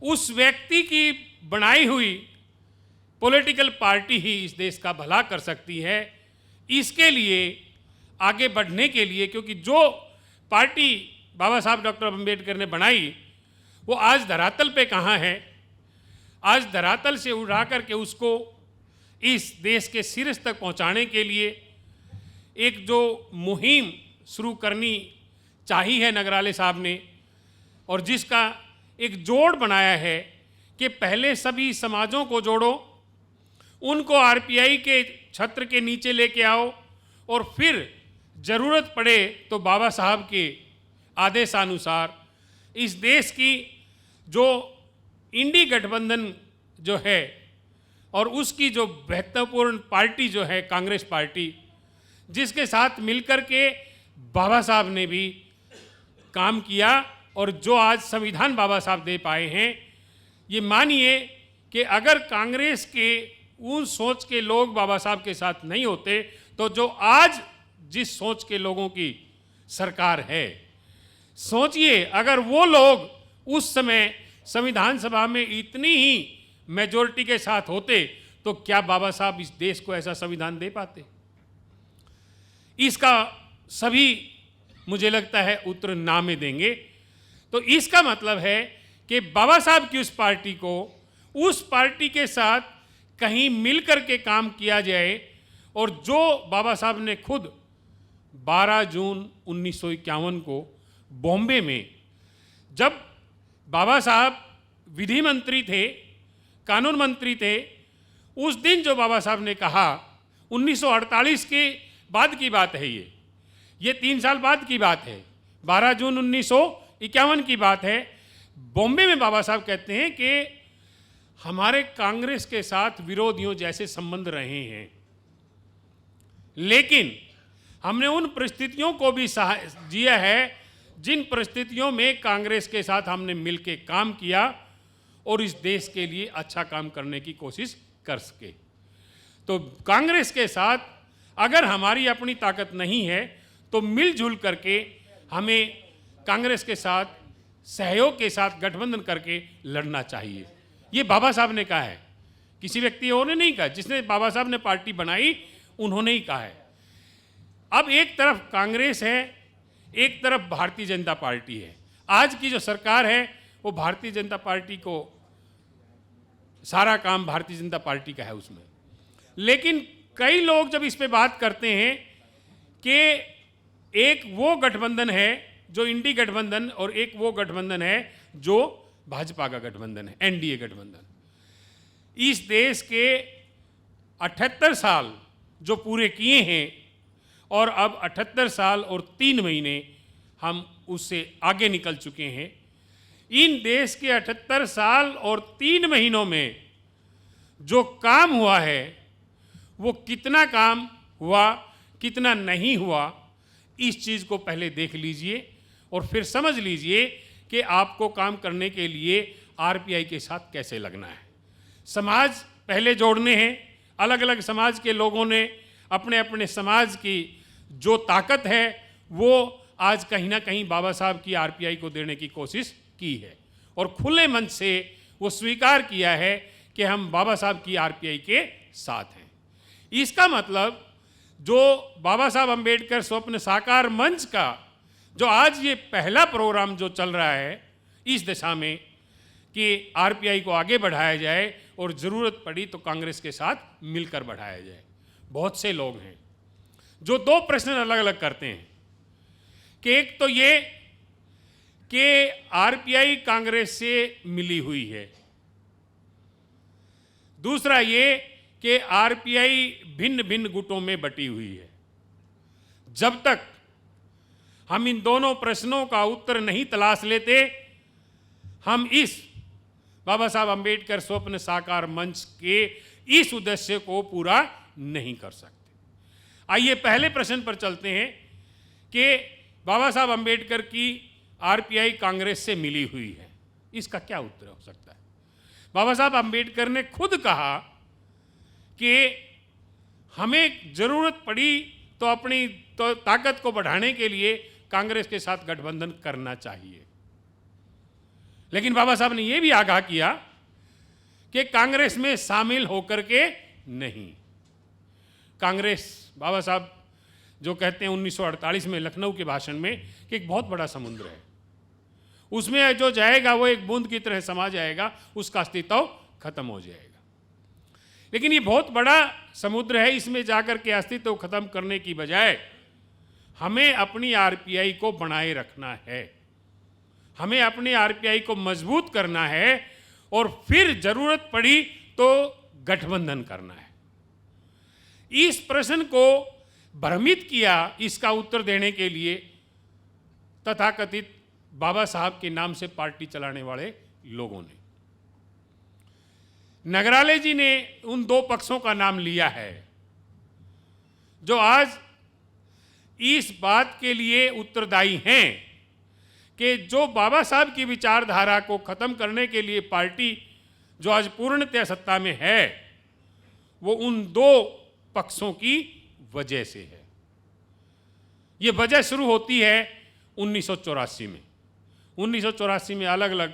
उस व्यक्ति की बनाई हुई पॉलिटिकल पार्टी ही इस देश का भला कर सकती है। इसके लिए आगे बढ़ने के लिए, क्योंकि जो पार्टी बाबा साहब डॉक्टर अम्बेडकर ने बनाई वो आज धरातल पे कहाँ है, आज धरातल से उठा करके उसको इस देश के शीर्ष तक पहुंचाने के लिए एक जो मुहिम शुरू करनी चाहिए है नगराले साहब ने, और जिसका एक जोड़ बनाया है कि पहले सभी समाजों को जोड़ो, उनको आरपीआई के छत्र के नीचे लेके आओ, और फिर ज़रूरत पड़े तो बाबा साहब के आदेशानुसार इस देश की जो इंडी गठबंधन जो है और उसकी जो महत्वपूर्ण पार्टी जो है कांग्रेस पार्टी, जिसके साथ मिलकर के बाबा साहब ने भी काम किया और जो आज संविधान बाबा साहब दे पाए हैं, ये मानिए कि अगर कांग्रेस के उन सोच के लोग बाबा साहब के साथ नहीं होते तो जो आज जिस सोच के लोगों की सरकार है, सोचिए अगर वो लोग उस समय संविधान सभा में इतनी ही मेजॉरिटी के साथ होते तो क्या बाबा साहब इस देश को ऐसा संविधान दे पाते? इसका सभी मुझे लगता है उत्तर ना में देंगे। तो इसका मतलब है कि बाबा साहब की उस पार्टी को उस पार्टी के साथ कहीं मिलकर के काम किया जाए, और जो बाबा साहब ने खुद 12 जून 1951 को बॉम्बे में, जब बाबा साहब विधि मंत्री थे, कानून मंत्री थे, उस दिन जो बाबा साहब ने कहा, 1948 के बाद की बात है, ये 3 साल बाद की बात है, 12 जून 1951 की बात है। बॉम्बे में बाबा साहब कहते हैं कि हमारे कांग्रेस के साथ विरोधियों जैसे संबंध रहे हैं, लेकिन हमने उन परिस्थितियों को भी जिया है जिन परिस्थितियों में कांग्रेस के साथ हमने मिलकर काम किया और इस देश के लिए अच्छा काम करने की कोशिश कर सके। तो कांग्रेस के साथ अगर हमारी अपनी ताकत नहीं है तो मिलजुल करके हमें कांग्रेस के साथ सहयोग के साथ गठबंधन करके लड़ना चाहिए। ये बाबा साहब ने कहा है, किसी व्यक्ति और ने नहीं कहा। जिसने बाबा साहब ने पार्टी बनाई उन्होंने ही कहा है। अब एक तरफ कांग्रेस है, एक तरफ भारतीय जनता पार्टी है। आज की जो सरकार है वो भारतीय जनता पार्टी को, सारा काम भारतीय जनता पार्टी का है उसमें। लेकिन कई लोग जब इस पे बात करते हैं कि एक वो गठबंधन है जो इंडी गठबंधन और एक वो गठबंधन है जो भाजपा का गठबंधन है, एनडीए गठबंधन। इस देश के 78 साल जो पूरे किए हैं और अब 78 साल और 3 महीने हम उससे आगे निकल चुके हैं। इन देश के 78 साल और 3 महीनों में जो काम हुआ है वो कितना काम हुआ, कितना नहीं हुआ, इस चीज़ को पहले देख लीजिए और फिर समझ लीजिए कि आपको काम करने के लिए आरपीआई के साथ कैसे लगना है। समाज पहले जोड़ने हैं। अलग अलग समाज के लोगों ने अपने अपने समाज की जो ताकत है वो आज कहीं ना कहीं बाबा साहब की आरपीआई को देने की कोशिश की है और खुले मन से वो स्वीकार किया है कि हम बाबा साहब की आरपीआई के साथ हैं। इसका मतलब जो बाबा साहब अम्बेडकर स्वप्न साकार मंच का जो आज ये पहला प्रोग्राम जो चल रहा है इस दिशा में कि आरपीआई को आगे बढ़ाया जाए और ज़रूरत पड़ी तो कांग्रेस के साथ मिलकर बढ़ाया जाए। बहुत से लोग हैं जो 2 प्रश्न अलग अलग करते हैं कि एक तो ये कि आरपीआई कांग्रेस से मिली हुई है, दूसरा ये कि आरपीआई भिन्न भिन्न गुटों में बटी हुई है। जब तक हम इन दोनों प्रश्नों का उत्तर नहीं तलाश लेते, हम इस बाबा साहब अम्बेडकर स्वप्न साकार मंच के इस उद्देश्य को पूरा नहीं कर सकते। आइए पहले प्रश्न पर चलते हैं कि बाबा साहब अंबेडकर की आरपीआई कांग्रेस से मिली हुई है, इसका क्या उत्तर हो सकता है? बाबा साहब अंबेडकर ने खुद कहा कि हमें जरूरत पड़ी तो अपनी ताकत को बढ़ाने के लिए कांग्रेस के साथ गठबंधन करना चाहिए। लेकिन बाबा साहब ने यह भी आगाह किया कि कांग्रेस में शामिल होकर के नहीं। कांग्रेस, बाबा साहब जो कहते हैं 1948 में लखनऊ के भाषण में कि एक बहुत बड़ा समुद्र है, उसमें जो जाएगा वो एक बूंद की तरह समा जाएगा, उसका अस्तित्व खत्म हो जाएगा। लेकिन ये बहुत बड़ा समुद्र है, इसमें जाकर के अस्तित्व खत्म करने की बजाय हमें अपनी आरपीआई को बनाए रखना है, हमें अपनी आरपीआई को मजबूत करना है और फिर जरूरत पड़ी तो गठबंधन करना है। इस प्रश्न को भ्रमित किया इसका उत्तर देने के लिए तथाकथित बाबा साहब के नाम से पार्टी चलाने वाले लोगों ने। नगराले जी ने उन दो पक्षों का नाम लिया है जो आज इस बात के लिए उत्तरदायी हैं कि जो बाबा साहब की विचारधारा को खत्म करने के लिए पार्टी जो आज पूर्णतः सत्ता में है, वो उन दो पक्षों की वजह से है। ये वजह शुरू होती है 1984 में। 1984 में अलग अलग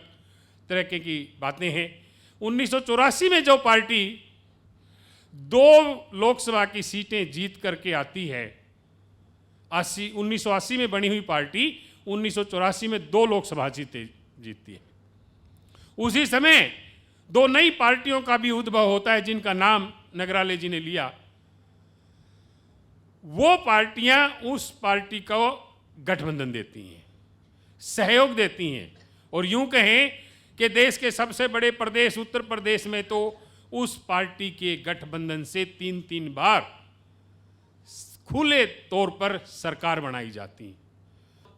तरह की बातें हैं। 1984 में जो पार्टी 2 लोकसभा की सीटें जीत करके आती है, 1980 में बनी हुई पार्टी 1984 में 2 लोकसभा सीटें जीतती है। उसी समय 2 नई पार्टियों का भी उद्भव होता है जिनका नाम नगराले जी ने लिया। वो पार्टियां उस पार्टी को गठबंधन देती हैं, सहयोग देती हैं, और यूं कहें कि देश के सबसे बड़े प्रदेश उत्तर प्रदेश में तो उस पार्टी के गठबंधन से 3-3 बार खुले तौर पर सरकार बनाई जाती है।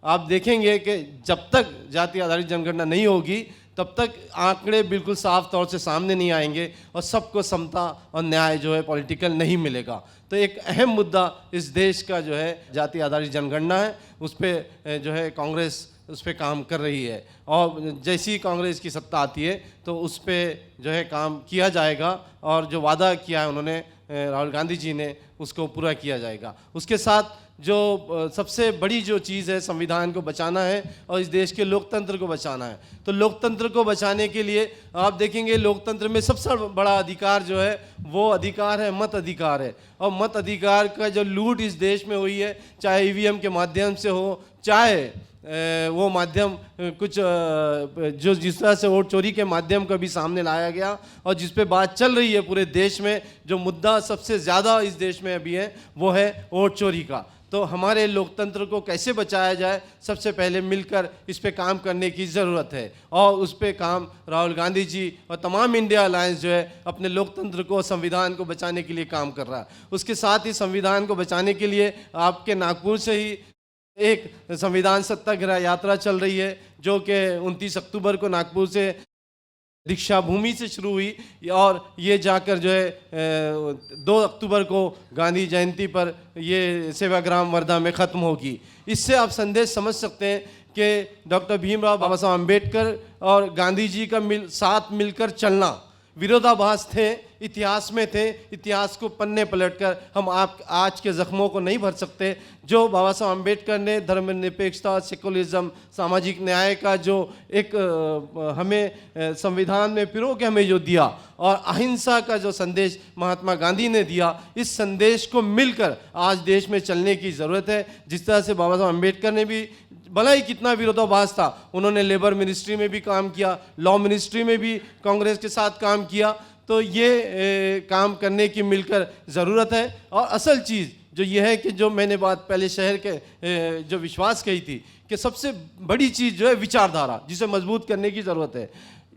आप देखेंगे कि जब तक जाति आधारित जनगणना नहीं होगी तब तक आंकड़े बिल्कुल साफ तौर से सामने नहीं आएंगे और सबको समता और न्याय जो है पॉलिटिकल नहीं मिलेगा। तो एक अहम मुद्दा इस देश का जो है जाति आधारित जनगणना है, उस पर जो है कांग्रेस उस पर काम कर रही है, और जैसी ही कांग्रेस की सत्ता आती है तो उस पर जो है काम किया जाएगा, और जो वादा किया है उन्होंने राहुल गांधी जी ने उसको पूरा किया जाएगा। उसके साथ जो सबसे बड़ी जो चीज़ है, संविधान को बचाना है और इस देश के लोकतंत्र को बचाना है। तो लोकतंत्र को बचाने के लिए आप देखेंगे लोकतंत्र में सबसे बड़ा अधिकार जो है वो अधिकार है मत अधिकार है, और मत अधिकार का जो लूट इस देश में हुई है, चाहे ईवीएम के माध्यम से हो, चाहे वो माध्यम कुछ जो जिस तरह से वोट चोरी के माध्यम का भी सामने लाया गया, और जिस पे बात चल रही है पूरे देश में, जो मुद्दा सबसे ज़्यादा इस देश में अभी है वो है वोट चोरी का। तो हमारे लोकतंत्र को कैसे बचाया जाए, सबसे पहले मिलकर इस पे काम करने की ज़रूरत है, और उस पे काम राहुल गांधी जी और तमाम इंडिया अलायंस जो है अपने लोकतंत्र को, संविधान को बचाने के लिए काम कर रहा है। उसके साथ ही संविधान को बचाने के लिए आपके नागपुर से ही एक संविधान सत्याग्रह यात्रा चल रही है, जो कि 29 अक्टूबर को नागपुर से दीक्षा भूमि से शुरू हुई, और ये जाकर जो है 2 अक्टूबर को गांधी जयंती पर ये सेवाग्राम वर्धा में ख़त्म होगी। इससे आप संदेश समझ सकते हैं कि डॉक्टर भीमराव बाबा साहब अम्बेडकर और गांधी जी का साथ मिलकर चलना, विरोधाभास थे, इतिहास में थे, इतिहास को पन्ने पलटकर हम आप आज के ज़ख्मों को नहीं भर सकते। जो बाबा साहब अम्बेडकर ने धर्मनिरपेक्षता, सेकुलरिज्म, सामाजिक न्याय का जो एक हमें संविधान में पिरो के हमें जो दिया, और अहिंसा का जो संदेश महात्मा गांधी ने दिया, इस संदेश को मिलकर आज देश में चलने की ज़रूरत है। जिस तरह से बाबा साहब अम्बेडकर ने भी, भला ही कितना विरोधाभास था, उन्होंने लेबर मिनिस्ट्री में भी काम किया, लॉ मिनिस्ट्री में भी कांग्रेस के साथ काम किया। तो ये काम करने की मिलकर ज़रूरत है। और असल चीज़ जो ये है कि जो मैंने बात पहले शहर के जो विश्वास कही थी कि सबसे बड़ी चीज़ जो है विचारधारा, जिसे मजबूत करने की ज़रूरत है।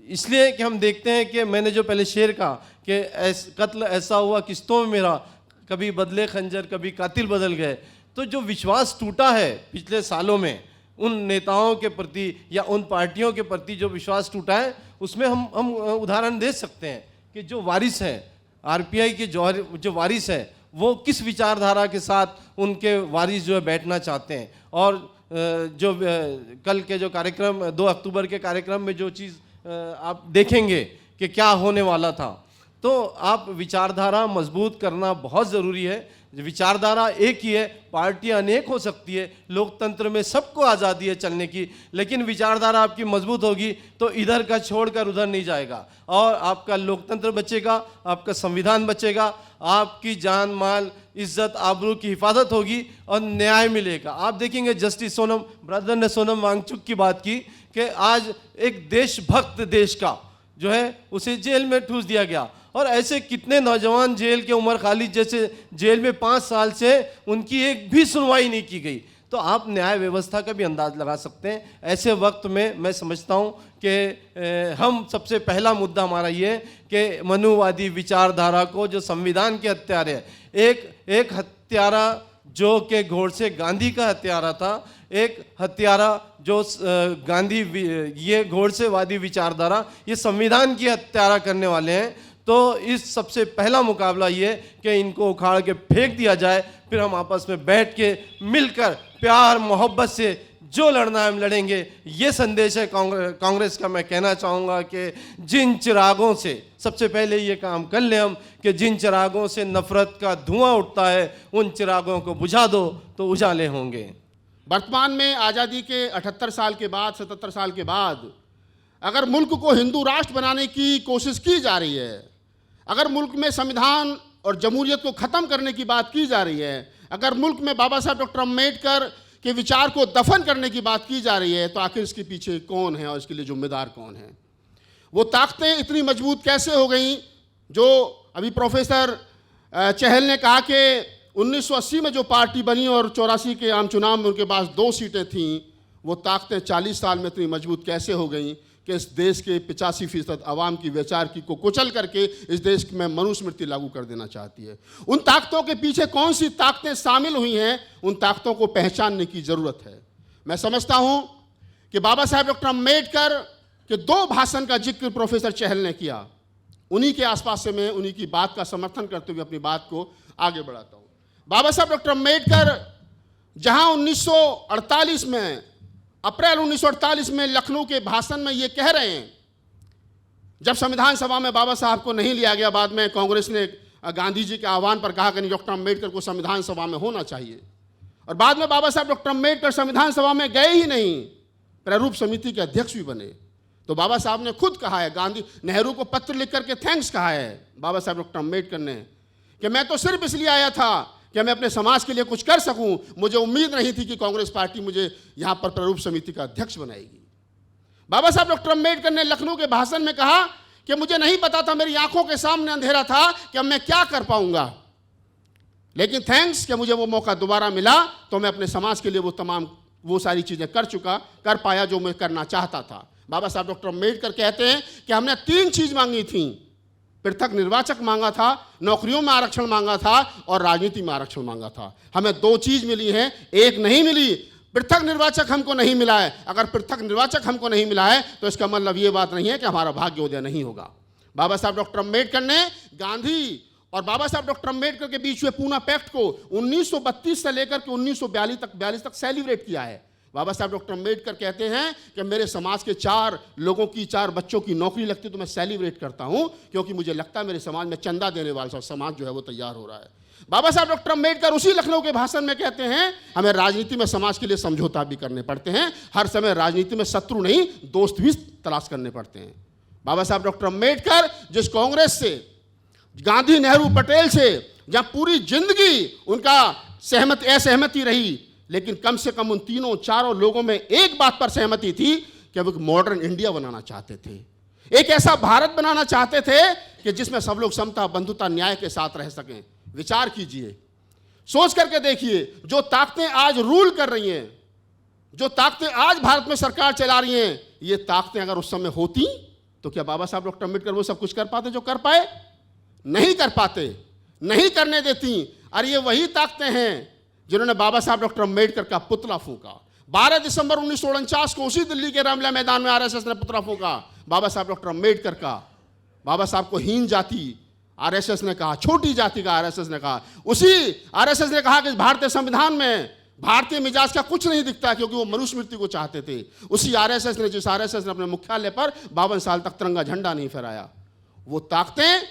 इसलिए कि हम देखते हैं कि मैंने जो पहले शेर कहा कि कत्ल ऐसा हुआ किस्तों में मेरा, कभी बदले खंजर कभी कातिल बदल गए। तो जो विश्वास टूटा है पिछले सालों में उन नेताओं के प्रति या उन पार्टियों के प्रति, जो विश्वास टूटा है, उसमें हम उदाहरण दे सकते हैं कि जो वारिस है, आरपीआई के जो वारिस है, वो किस विचारधारा के साथ उनके वारिस जो है बैठना चाहते हैं। और जो कल के जो कार्यक्रम 2 अक्टूबर के कार्यक्रम में जो चीज़ आप देखेंगे कि क्या होने वाला था, तो आप विचारधारा मजबूत करना बहुत ज़रूरी है। विचारधारा एक ही है, पार्टियां अनेक हो सकती है, लोकतंत्र में सबको आज़ादी है चलने की, लेकिन विचारधारा आपकी मजबूत होगी तो इधर का छोड़कर उधर नहीं जाएगा और आपका लोकतंत्र बचेगा, आपका संविधान बचेगा, आपकी जान माल इज्जत आबरू की हिफाजत होगी और न्याय मिलेगा। आप देखेंगे जस्टिस सोनम ब्रदर ने सोनम वांगचुक की बात की कि आज एक देशभक्त देश का जो है उसे जेल में ठूस दिया गया, और ऐसे कितने नौजवान जेल के उमर खालिद जैसे जेल में 5 साल से उनकी एक भी सुनवाई नहीं की गई। तो आप न्याय व्यवस्था का भी अंदाज लगा सकते हैं। ऐसे वक्त में मैं समझता हूँ कि हम सबसे पहला मुद्दा हमारा ये कि मनुवादी विचारधारा को, जो संविधान के हत्यारे है, एक हत्यारा जो कि गोडसे गांधी का हत्यारा था, एक हत्यारा जो गांधी, ये गोडसेवादी विचारधारा, ये संविधान की हत्यारा करने वाले हैं। तो इस सबसे पहला मुकाबला ये कि इनको उखाड़ के फेंक दिया जाए, फिर हम आपस में बैठ के मिलकर प्यार मोहब्बत से जो लड़ना है हम लड़ेंगे। ये संदेश है कांग्रेस का। मैं कहना चाहूँगा कि जिन चिरागों से सबसे पहले ये काम कर लें हम कि जिन चिरागों से नफरत का धुआं उठता है, उन चिरागों को बुझा दो तो उजाले होंगे। वर्तमान में आज़ादी के 78 साल के बाद, 77 साल के बाद अगर मुल्क को हिंदू राष्ट्र बनाने की कोशिश की जा रही है, अगर मुल्क में संविधान और जमहूरियत को ख़त्म करने की बात की जा रही है, अगर मुल्क में बाबा साहब डॉक्टर अम्बेडकर के विचार को दफन करने की बात की जा रही है, तो आखिर इसके पीछे कौन है और इसके लिए जिम्मेदार कौन है? वो ताकतें इतनी मजबूत कैसे हो गई? जो अभी प्रोफेसर चहल ने कहा कि 1980 में जो पार्टी बनी और 84 के आम चुनाव में उनके पास 2 सीटें थीं, वो ताकतें 40 साल में इतनी मजबूत कैसे हो गई कि इस देश के 85% आवाम की विचार की को कुचल करके इस देश में मनुस्मृति लागू कर देना चाहती है। उन ताकतों के पीछे कौन सी ताकतें शामिल हुई हैं, उन ताकतों को पहचानने की ज़रूरत है। मैं समझता हूं कि बाबा साहब डॉक्टर अम्बेडकर के 2 भाषण का जिक्र प्रोफेसर चहल ने किया। उन्हीं के आसपास से मैं उन्हीं की बात का समर्थन करते हुए अपनी बात को आगे बढ़ाता हूँ। बाबा साहब डॉक्टर अम्बेडकर जहाँ 1948 में, अप्रैल 1948 में लखनऊ के भाषण में ये कह रहे हैं, जब संविधान सभा में बाबा साहब को नहीं लिया गया, बाद में कांग्रेस ने गांधी जी के आह्वान पर कहा कि डॉक्टर अम्बेडकर को संविधान सभा में होना चाहिए, और बाद में बाबा साहब डॉक्टर अम्बेडकर संविधान सभा में गए ही नहीं, प्रारूप समिति के अध्यक्ष भी बने। तो बाबा साहब ने खुद कहा है, गांधी नेहरू को पत्र लिख करके थैंक्स कहा है बाबा साहब डॉक्टर अम्बेडकर ने कि मैं तो सिर्फ इसलिए आया था कि मैं अपने समाज के लिए कुछ कर सकूं, मुझे उम्मीद नहीं थी कि कांग्रेस पार्टी मुझे यहां पर प्रारूप समिति का अध्यक्ष बनाएगी। बाबा साहब डॉक्टर अम्बेडकर ने लखनऊ के भाषण में कहा कि मुझे नहीं पता था, मेरी आंखों के सामने अंधेरा था कि अब मैं क्या कर पाऊंगा, लेकिन थैंक्स कि मुझे वो मौका दोबारा मिला तो मैं अपने समाज के लिए वो सारी चीजें कर पाया जो मैं करना चाहता था। बाबा साहब डॉक्टर अम्बेडकर कहते हैं कि हमने 3 चीज मांगी थी, पृथक निर्वाचक मांगा था, नौकरियों में आरक्षण मांगा था और राजनीति में आरक्षण मांगा था। हमें 2 चीज मिली हैं, एक नहीं मिली। पृथक निर्वाचक हमको नहीं मिला है। अगर पृथक निर्वाचक हमको नहीं मिला है तो इसका मतलब ये बात नहीं है कि हमारा भाग्योदय नहीं होगा। बाबा साहब डॉक्टर अम्बेडकर ने गांधी और बाबा साहब डॉक्टर अम्बेडकर के बीच हुए पूना पैक्ट को 1932 से लेकर के 1942 तक सेलिब्रेट किया है। बाबा साहब डॉक्टर अम्बेडकर कहते हैं कि मेरे समाज के 4 लोगों की, 4 बच्चों की नौकरी लगती तो मैं सेलिब्रेट करता हूं, क्योंकि मुझे लगता है मेरे समाज में चंदा देने वाला समाज जो है वो तैयार हो रहा है। बाबा साहब डॉक्टर अम्बेडकर उसी लखनऊ के भाषण में कहते हैं हमें राजनीति में समाज के लिए समझौता भी करने पड़ते हैं, हर समय राजनीति में शत्रु नहीं दोस्त भी तलाश करने पड़ते हैं। बाबा साहब डॉक्टर अम्बेडकर जिस कांग्रेस से, गांधी, नेहरू, पटेल से जहां पूरी जिंदगी उनका असहमति रही, लेकिन कम से कम उन 3-4 लोगों में एक बात पर सहमति थी कि वो मॉडर्न इंडिया बनाना चाहते थे, एक ऐसा भारत बनाना चाहते थे कि जिसमें सब लोग समता, बंधुता, न्याय के साथ रह सकें। विचार कीजिए, सोच करके देखिए, जो ताकतें आज रूल कर रही हैं, जो ताकतें आज भारत में सरकार चला रही हैं, ये ताकतें अगर उस समय होती तो क्या बाबा साहब डॉक्टर अम्बेडकर वो सब कुछ कर पाते जो कर पाए? नहीं कर पाते, नहीं करने देती। और ये वही ताकतें हैं जिन्होंने बाबा साहब डॉक्टर अम्बेडकर का पुतला फूंका। 12 दिसंबर 1949 को उसी दिल्ली के रामलीला मैदान में आरएसएस ने पुतला फूंका बाबा साहब डॉक्टर अम्बेडकर का। बाबा साहब को हीन जाति, आरएसएस ने कहा, छोटी जाति का आरएसएस ने कहा। उसी आरएसएस ने कहा कि भारतीय संविधान में भारतीय मिजाज का कुछ नहीं दिखता, क्योंकि वो मनुस्मृति को चाहते थे। उसी आरएसएस ने, जिस आरएसएस ने अपने मुख्यालय पर 52 साल तक तिरंगा झंडा नहीं फहराया, वो ताकतें,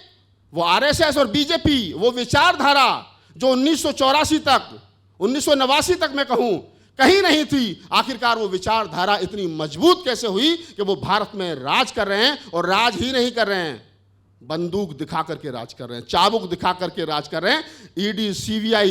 वो आरएसएस और बीजेपी, वो विचारधारा जो 1984 तक, 1989 तक मैं कहूं कहीं नहीं थी, आखिरकार वो विचारधारा इतनी मजबूत कैसे हुई कि वो भारत में राज कर रहे हैं। और राज ही नहीं कर रहे हैं, बंदूक दिखा करके राज कर रहे हैं, चाबुक दिखा करके राज कर रहे हैं। ईडी, सीबीआई,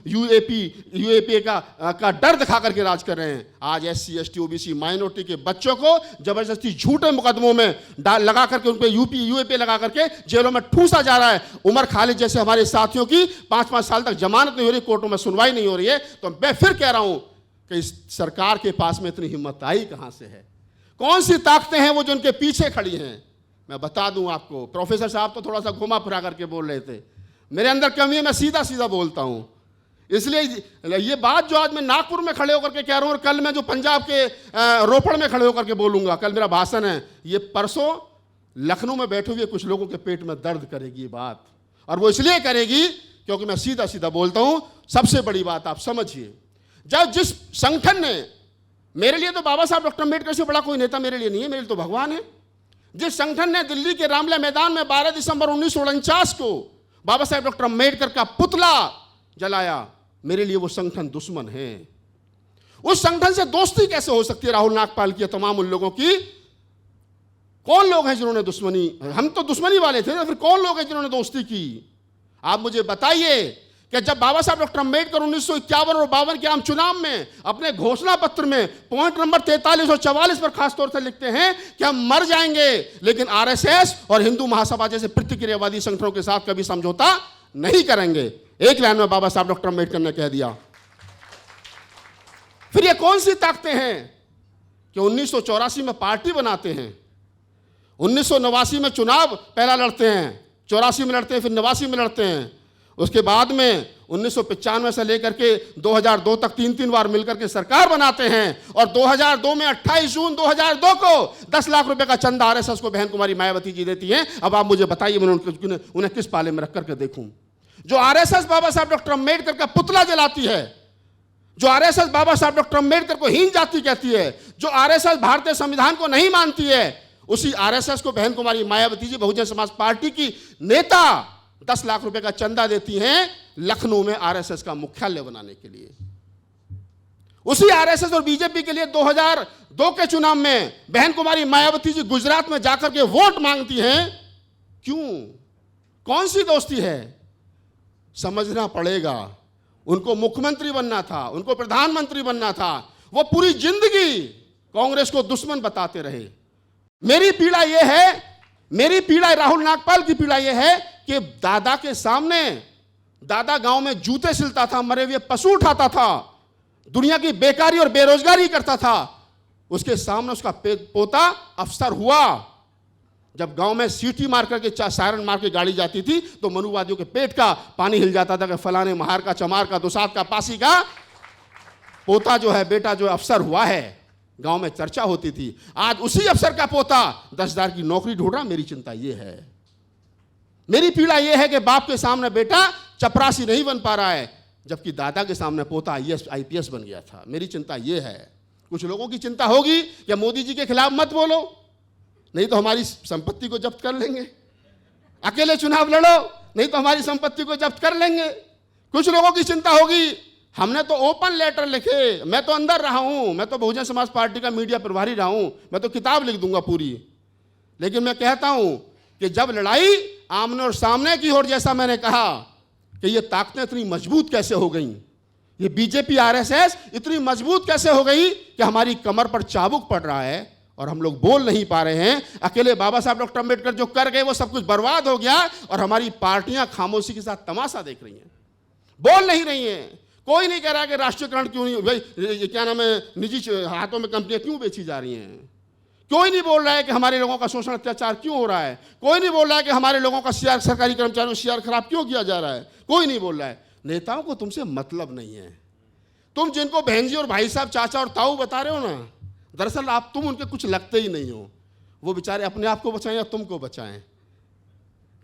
यूएपी का डर दिखा करके राज कर रहे हैं। आज एससी, एसटी, ओबीसी, माइनॉरिटी के बच्चों को जबरदस्ती झूठे मुकदमों में लगा करके, उन पे यूएपी लगा करके जेलों में ठूसा जा रहा है। उमर खालिद जैसे हमारे साथियों की 5-5 साल तक जमानत नहीं हो रही, कोर्टों में सुनवाई नहीं हो रही है। तो मैं फिर कह रहा हूं कि इस सरकार के पास में इतनी हिम्मत आई कहां से है? कौन सी ताकतें हैं वो जो उनके पीछे खड़ी हैं? मैं बता दूं आपको, प्रोफेसर साहब तो थोड़ा सा घुमा फिरा करके बोल रहे थे, मेरे अंदर कमी है, मैं सीधा सीधा बोलता हूं। इसलिए ये बात जो आज मैं नागपुर में खड़े होकर के कह रहा हूं, और कल मैं जो पंजाब के रोपड़ में खड़े होकर के बोलूंगा, कल मेरा भाषण है, ये परसों लखनऊ में बैठे हुए कुछ लोगों के पेट में दर्द करेगी ये बात। और वो इसलिए करेगी क्योंकि मैं सीधा सीधा बोलता हूं। सबसे बड़ी बात आप समझिए, जब जिस संगठन ने, मेरे लिए तो बाबा साहब डॉक्टर अम्बेडकर से बड़ा कोई नेता मेरे लिए नहीं है, मेरे लिए तो भगवान है। जिस संगठन ने दिल्ली के रामलीला मैदान में 12 दिसंबर 1949 को बाबा साहब डॉक्टर अम्बेडकर का पुतला जलाया, मेरे लिए वो संगठन दुश्मन है। उस संगठन से दोस्ती कैसे हो सकती है राहुल नागपाल की, तमाम उन लोगों की? कौन लोग हैं जिन्होंने दुश्मनी, हम तो दुश्मनी वाले थे ना, फिर कौन लोग हैं जिन्होंने दोस्ती की? आप मुझे बताइए कि जब बाबा साहब डॉक्टर अम्बेडकर 1951 और 52 के आम चुनाव में अपने घोषणा पत्र में पॉइंट नंबर 43 और 44 पर खासतौर से लिखते हैं कि हम मर जाएंगे, लेकिन आरएसएस और हिंदू महासभा जैसे प्रतिक्रियावादी संगठनों के साथ कभी समझौता नहीं करेंगे, एक लाइन में बाबा साहब डॉक्टर अम्बेडकर ने कह दिया। फिर ये कौन सी ताकतें हैं कि 1984 में पार्टी बनाते हैं, 1989 में चुनाव पहला लड़ते हैं, 84 में लड़ते हैं, फिर 89 में लड़ते हैं, उसके बाद में 1995 से लेकर के 2002 तक 3-3 बार मिलकर के सरकार बनाते हैं। और 2002 में 28 जून 2002 को 10 लाख रुपए का चंदा आरएसएस को बहन कुमारी मायावती जी देती हैं। अब आप मुझे बताइए, मैं उन्हें किस पाले में रख करके देखूं? जो आरएसएस बाबा साहब डॉक्टर अम्बेडकर का पुतला जलाती है, जो आरएसएस बाबा साहब डॉक्टर अम्बेडकर को हीन जाति कहती है, जो आरएसएस भारतीय संविधान को नहीं मानती है, उसी आरएसएस को बहन कुमारी मायावती जी बहुजन समाज पार्टी की नेता 10 लाख रुपए का चंदा देती हैं लखनऊ में आरएसएस का मुख्यालय बनाने के लिए। उसी आरएसएस और बीजेपी के लिए 2002 के चुनाव में बहन कुमारी मायावती जी गुजरात में जाकर के वोट मांगती हैं। क्यों? कौन सी दोस्ती है? समझना पड़ेगा। उनको मुख्यमंत्री बनना था, उनको प्रधानमंत्री बनना था, वो पूरी जिंदगी कांग्रेस को दुश्मन बताते रहे। मेरी पीड़ा यह है, मेरी पीड़ा, राहुल नागपाल की पीड़ा यह है कि दादा के सामने, दादा गांव में जूते सिलता था, मरे हुए पशु उठाता था, दुनिया की बेकारी और बेरोजगारी करता था, उसके सामने उसका पोता अफसर हुआ। जब गांव में सीटी मार करके सायरन मार के गाड़ी जाती थी तो मनुवादियों के पेट का पानी हिल जाता था कि फलाने महार का, चमार का, दुसाद का, पासी का पोता जो है, बेटा जो अफसर हुआ है। गांव में चर्चा होती थी। आज उसी अफसर का पोता 10,000 की नौकरी ढूंढ रहा। मेरी चिंता यह है, मेरी पीड़ा यह है कि बाप के सामने बेटा चपरासी नहीं बन पा रहा है, जबकि दादा के सामने पोता IAS बन गया था। मेरी चिंता यह है। कुछ लोगों की चिंता होगी कि मोदी जी के खिलाफ मत बोलो, नहीं तो हमारी संपत्ति को जब्त कर लेंगे, अकेले चुनाव लड़ो, नहीं तो हमारी संपत्ति को जब्त कर लेंगे। कुछ लोगों की चिंता होगी, हमने तो ओपन लेटर लिखे, मैं तो अंदर रहा हूं, मैं तो बहुजन समाज पार्टी का मीडिया प्रभारी रहा हूं, मैं तो किताब लिख दूंगा पूरी। लेकिन मैं कहता हूं कि जब लड़ाई आमने और सामने की हो, जैसा मैंने कहा कि ये ताकतें इतनी मजबूत कैसे हो गई, ये बीजेपी आरएसएस इतनी मजबूत कैसे हो गई कि हमारी कमर पर चाबुक पड़ रहा है और हम लोग बोल नहीं पा रहे हैं। अकेले बाबा साहब डॉक्टर अम्बेडकर जो कर गए वो सब कुछ बर्बाद हो गया और हमारी पार्टियां खामोशी के साथ तमाशा देख रही हैं, बोल नहीं रही हैं। कोई नहीं कह रहा कि राष्ट्रीयकरण क्यों नहीं, भाई क्या नाम है, निजी हाथों में कंपनियां क्यों बेची जा रही हैं। कोई नहीं बोल रहा है कि हमारे लोगों का शोषण अत्याचार क्यों हो रहा है। कोई नहीं बोल रहा है कि हमारे लोगों का सरकारी कर्मचारियों को CR खराब क्यों किया जा रहा है। कोई नहीं बोल रहा है। नेताओं को तुमसे मतलब नहीं है। तुम जिनको बहन जी और भाई साहब, चाचा और ताऊ बता रहे हो ना, दरअसल तुम उनके कुछ लगते ही नहीं हो। वो बेचारे अपने आप को बचाएं या तुमको बचाएं।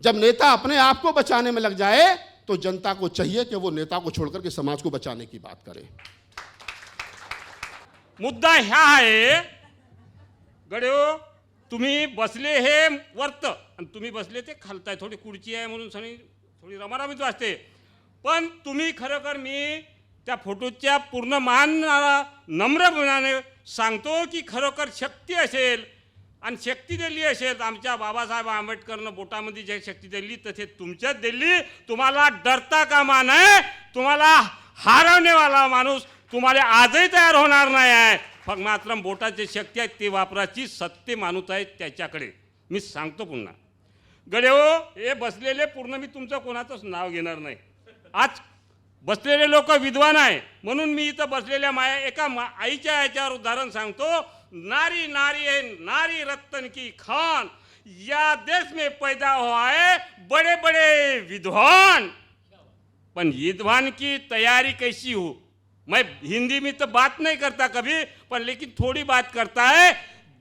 जब नेता अपने आप को बचाने में लग जाए तो जनता को चाहिए कि वो नेता को छोड़कर के समाज को बचाने की बात करे। मुद्दा ह्या आहे गड्यो, तुम्ही बसले हे वर्त आणि तुम्ही बसले ते खालताय, थोडी खुर्ची आहे म्हणून सगळी थोडी रमारमीच वाटते, पण तुम्ही खरोखर मी त्या फोटोच्या पूर्ण मान नम्रपणाने सांगतो की खरोखर शक्ती असेल आणि शक्ती दिली असेल, आमच्या बाबासाहेब आंबेडकरनं बोटामध्ये जे शक्ती दिली तसे तुमच्यात दिली, तुम्हाला डरता कामा नये, तुम्हाला हरवणेवाला माणूस तुम्हाला आजही तयार होणार नाही आहे, फक्त मात्र बोटाची शक्ती आहे ती वापराची सत्य माणूस आहे त्याच्याकडे। मी सांगतो पुन्हा गड्यो, हे बसलेले पूर्ण मी तुमचं कोणाचंच नाव घेणार नाही, आज बसलेले लोक विद्वान आहे म्हणून मी इथं बसलेल्या एका आईच्या याच्यावर उदाहरण सांगतो, नारी नारी है नारी रत्न की खान, या देश में पैदा हुआ है बड़े बड़े विद्वान, पण विद्वान की तैयारी कैसी हो, मैं हिंदी में तो बात नहीं करता कभी, पर लेकिन थोड़ी बात करता है,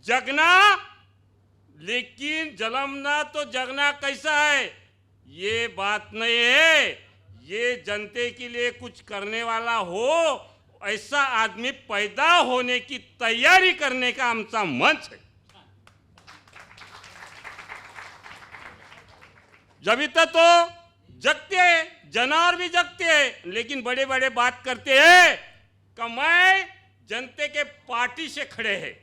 जगना लेकिन जलमना तो जगना कैसा है ये बात नहीं है, ये जनते के लिए कुछ करने वाला हो ऐसा आदमी पैदा होने की तैयारी करने का आमचा मंच है। जब तक तो जगते हैं, जानवर भी जगते हैं, लेकिन बड़े बड़े बात करते हैं कि मैं जनते के पार्टी से खड़े हैं,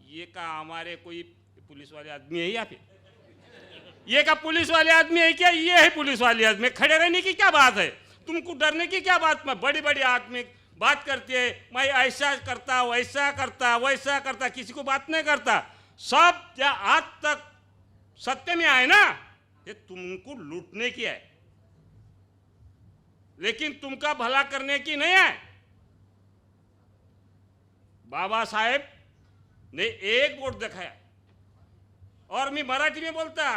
ये का हमारे कोई पुलिस वाले आदमी है यहाँ पे, ये का पुलिस वाले आदमी है क्या, ये है पुलिस वाले आदमी, खड़े रहने की क्या बात है, तुमको डरने की क्या बात, में बड़ी बड़ी आदमी बात करते हैं, मैं ऐसा करता वैसा करता वैसा करता, किसी को बात नहीं करता, सब क्या आज तक सत्य में आए ना, ये तुमको लूटने की है, लेकिन तुमका भला करने की नहीं है। बाबा साहेब ने एक बोट दिखाया और मी मराठी में बोलता,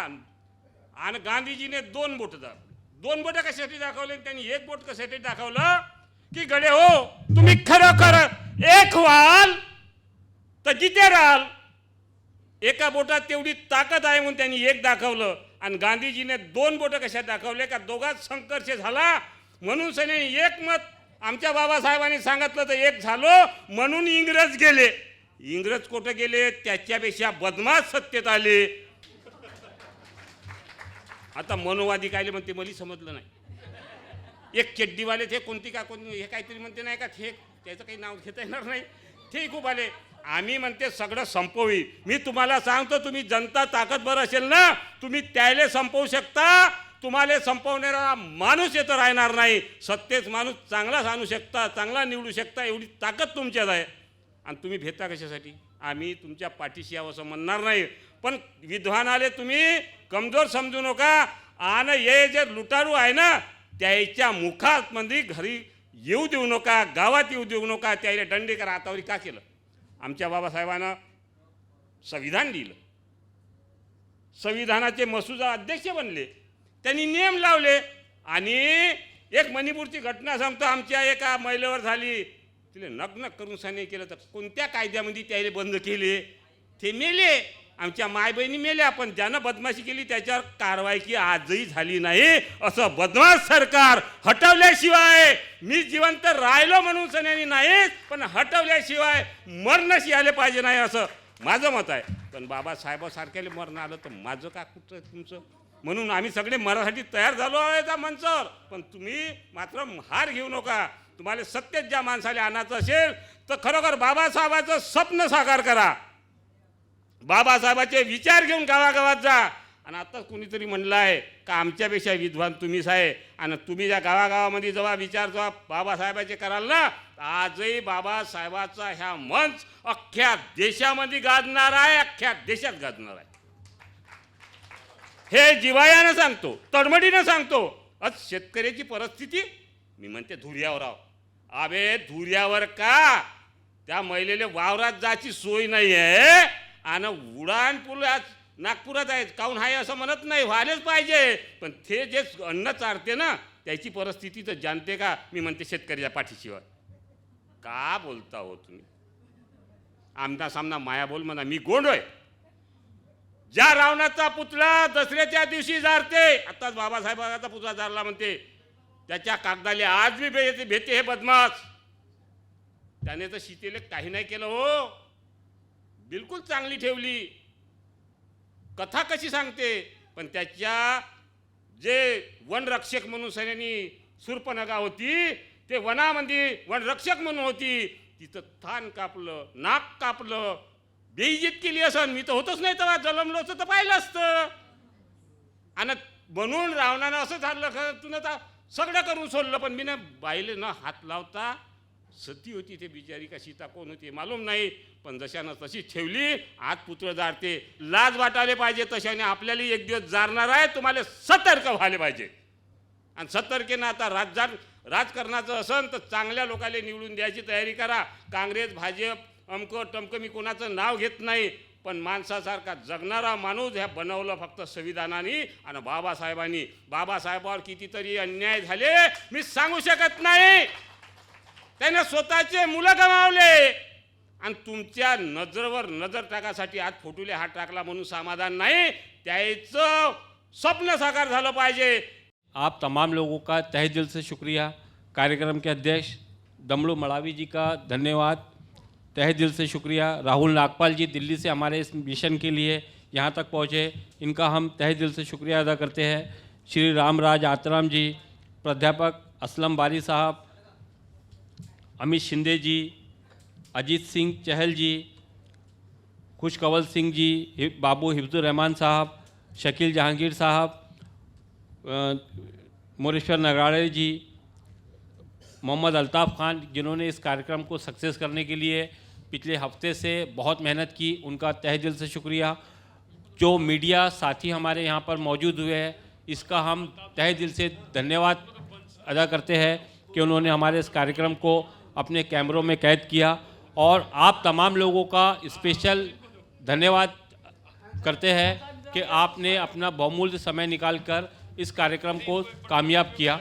आणि गांधीजीने दोन बोट दोन बोट कशासाठी दाखवले, त्यांनी एक बोट कशासाठी दाखवलं की गडे हो तुम्ही खरोखर एक व्हाल तर जिथे राहाल, एका बोटात तेवढी ताकद आहे म्हणून त्यांनी एक दाखवलं, आणि गांधीजीने दोन बोट कशा दाखवले का दोघात संघर्ष झाला म्हणून सने एक मत आमच्या बाबासाहेबांनी सांगितलं तर एक झालो म्हणून इंग्रज गेले, इंग्रज कुठे गेले, त्याच्यापेक्षा बदमाश सत्तेत आले। आता मनोवादी कायले म्हणते मला समजलं नाही, एक चड्डीवाले थे कोणती का कोण हे काहीतरी म्हणते नाही का, ते त्याचं काही नाव घेता येणार नाही, ते खूप आले, आम्ही म्हणते सगळं संपवी, मी तुम्हाला सांगतो तुम्ही जनता ताकदवर असेल ना तुम्ही त्याले संपवू शकता, तुम्हाला संपवणारा माणूस येतं राहणार नाही, सत्तेच माणूस चांगलाच आणू शकता, चांगला निवडू शकता, एवढी ताकद तुमच्यात आहे, आणि तुम्ही भेटता कशासाठी, आम्ही तुमच्या पाठीशी यावं असं म्हणणार नाही, पण विद्वानाले तुम्ही कमजोर समजू नका, आणि हे जे लुटारू आहे ना त्याच्या मुखात मध्ये घरी येऊ देऊ नका, गावात येऊ देऊ नका, त्याला दंडेकर हातावरी का केलं, आमच्या बाबासाहेबांना संविधान लिहिलं, संविधानाचे मसुदा अध्यक्ष बनले, त्यांनी नियम लावले, आणि एक मणिपूरची घटना सांगतो, आमच्या एका महिलेवर झाली, तिला नग्न करून सने केलं तर कोणत्या कायद्यामध्ये त्याला बंद केले, ते मेले, आमच्या मायबहिणी मेल्या, पण ज्यानं बदमाशी केली त्याच्यावर कारवाई की आजही झाली नाही, असं बदमाश सरकार हटवल्याशिवाय मी जिवंत राहिलो म्हणून सन्यानी नाही, पण हटवल्याशिवाय मरणशी आले पाहिजे नाही असं माझं मत आहे, पण बाबासाहेबासारख्याला मरण आलं तर माझं का कुठं तुमचं, म्हणून आम्ही सगळे मराठी तयार झालो आहे त्या मंचावर, पण तुम्ही मात्र हार घेऊ नका, तुम्हाला सत्तेत ज्या माणसाला आणायचं असेल तर खरोखर बाबासाहेबाचं स्वप्न साकार करा, बाबासाहेबाचे विचार घेऊन गावागावात जा, आणि आता कुणीतरी म्हणलं आहे का आमच्यापेक्षा विद्वान तुम्हीच आहे, आणि तुम्ही ज्या गावागावामध्ये जेव्हा विचार जेव्हा बाबासाहेबाचे कराल ना, आजही बाबासाहेबाचा ह्या मंच अख्ख्या देशामध्ये गाजणार आहे, अख्ख्या देशात गाजणार आहे, हे जिवायानं सांगतो, तडमडीनं सांगतो। आज शेतकऱ्याची परिस्थिती मी म्हणते धुर्यावर आहो, अबे धुर्यावर का, त्या महिलेला वावरात जायची सोय नाही आहे, आणि उडान पूल आज नागपुरात आहे, काहून आहे असं म्हणत नाही, व्हायलाच पाहिजे, पण ते जे अन्न चारते ना त्याची परिस्थिती तर जाणते का, मी म्हणते शेतकऱ्याच्या पाठीशिवाय का बोलता हो तुम्ही, आमना सामना माया बोल म्हणा, मी गोंड आहे, ज्या रावणाचा पुतळा दसऱ्याच्या दिवशी जारते, आताच बाबासाहेबांचा पुतळा जारला म्हणते, त्याच्या कागदाले आज बी भेटे हे बदमाश. त्याने तर सीतेला काही नाही केलं हो, बिलकुल चांगली ठेवली. कथा कशी सांगते, पण त्याच्या जे वनरक्षक म्हणून सैन्यानी सुरपनगा होती, ते वनामध्ये वनरक्षक म्हणून होती, तिचं थान कापलं, नाक कापलं, बेइज्जत केली असं. मी तर होतच नाही तेव्हा, जन्मलो असतं तर पाहिलं असतं. आणि म्हणून रावणानं असं झालं, तुला तर सगळं करून सोडलं, पण मी ना बाईले न हात लावता सती होती ते बिचारी का सीता कोण होती मालूम नाही, पण जशानं तशी ठेवली. आज पुतळं जारते, लाज वाटायला पाहिजे. तशाने आपल्याला एक दिवस जारणार आहे, तुम्हाला सतर्क व्हायला पाहिजे. आणि सतर्केनं आता राजकारणाचं असन तर चांगल्या लोकांना निवडून द्यायची तयारी करा. काँग्रेस भाजप अमकं टमकं मी कोणाचं नाव घेत नाही, पण माणसासारखा जगणारा माणूस ह्या बनवलं फक्त संविधानाने आणि बाबासाहेबांनी. बाबासाहेबावर कितीतरी अन्याय झाले मी सांगू शकत नाही. त्याने स्वतःचे मुलं गमावले आणि तुमच्या नजरेवर नजर टाकासाठी आज फोटोले हात टाकला म्हणून समाधान नाही. त्याचं स्वप्न साकार झालं पाहिजे. आप तमाम लोगों का तहे दिल से शुक्रिया. कार्यक्रम के अध्यक्ष दमड़ू मड़ावी जी का धन्यवाद, तहे दिल से शुक्रिया. राहुल नागपाल जी दिल्ली से हमारे इस मिशन के लिए यहाँ तक पहुँचे, इनका हम तहे दिल से शुक्रिया अदा करते हैं. श्री रामराज आतराम जी, प्राध्यापक असलम बारी साहब, अमित शिंदे जी, अजीत सिंह चहल जी, खुशकवल सिंह जी, बाबू हिफ्जुर रहमान साहब, शकील जहांगीर साहब, मोरेश्वर नगराड़े जी, मोहम्मद अल्ताफ़ खान, जिन्होंने इस कार्यक्रम को सक्सेस करने के लिए पिछले हफ्ते से बहुत मेहनत की, उनका तहे दिल से शुक्रिया. जो मीडिया साथी हमारे यहाँ पर मौजूद हुए हैं, इसका हम तहे दिल से धन्यवाद अदा करते हैं कि उन्होंने हमारे इस कार्यक्रम को अपने कैमरों में कैद किया. और आप तमाम लोगों का स्पेशल धन्यवाद करते हैं कि आपने अपना बहुमूल्य समय निकालकर इस कार्यक्रम को कामयाब किया.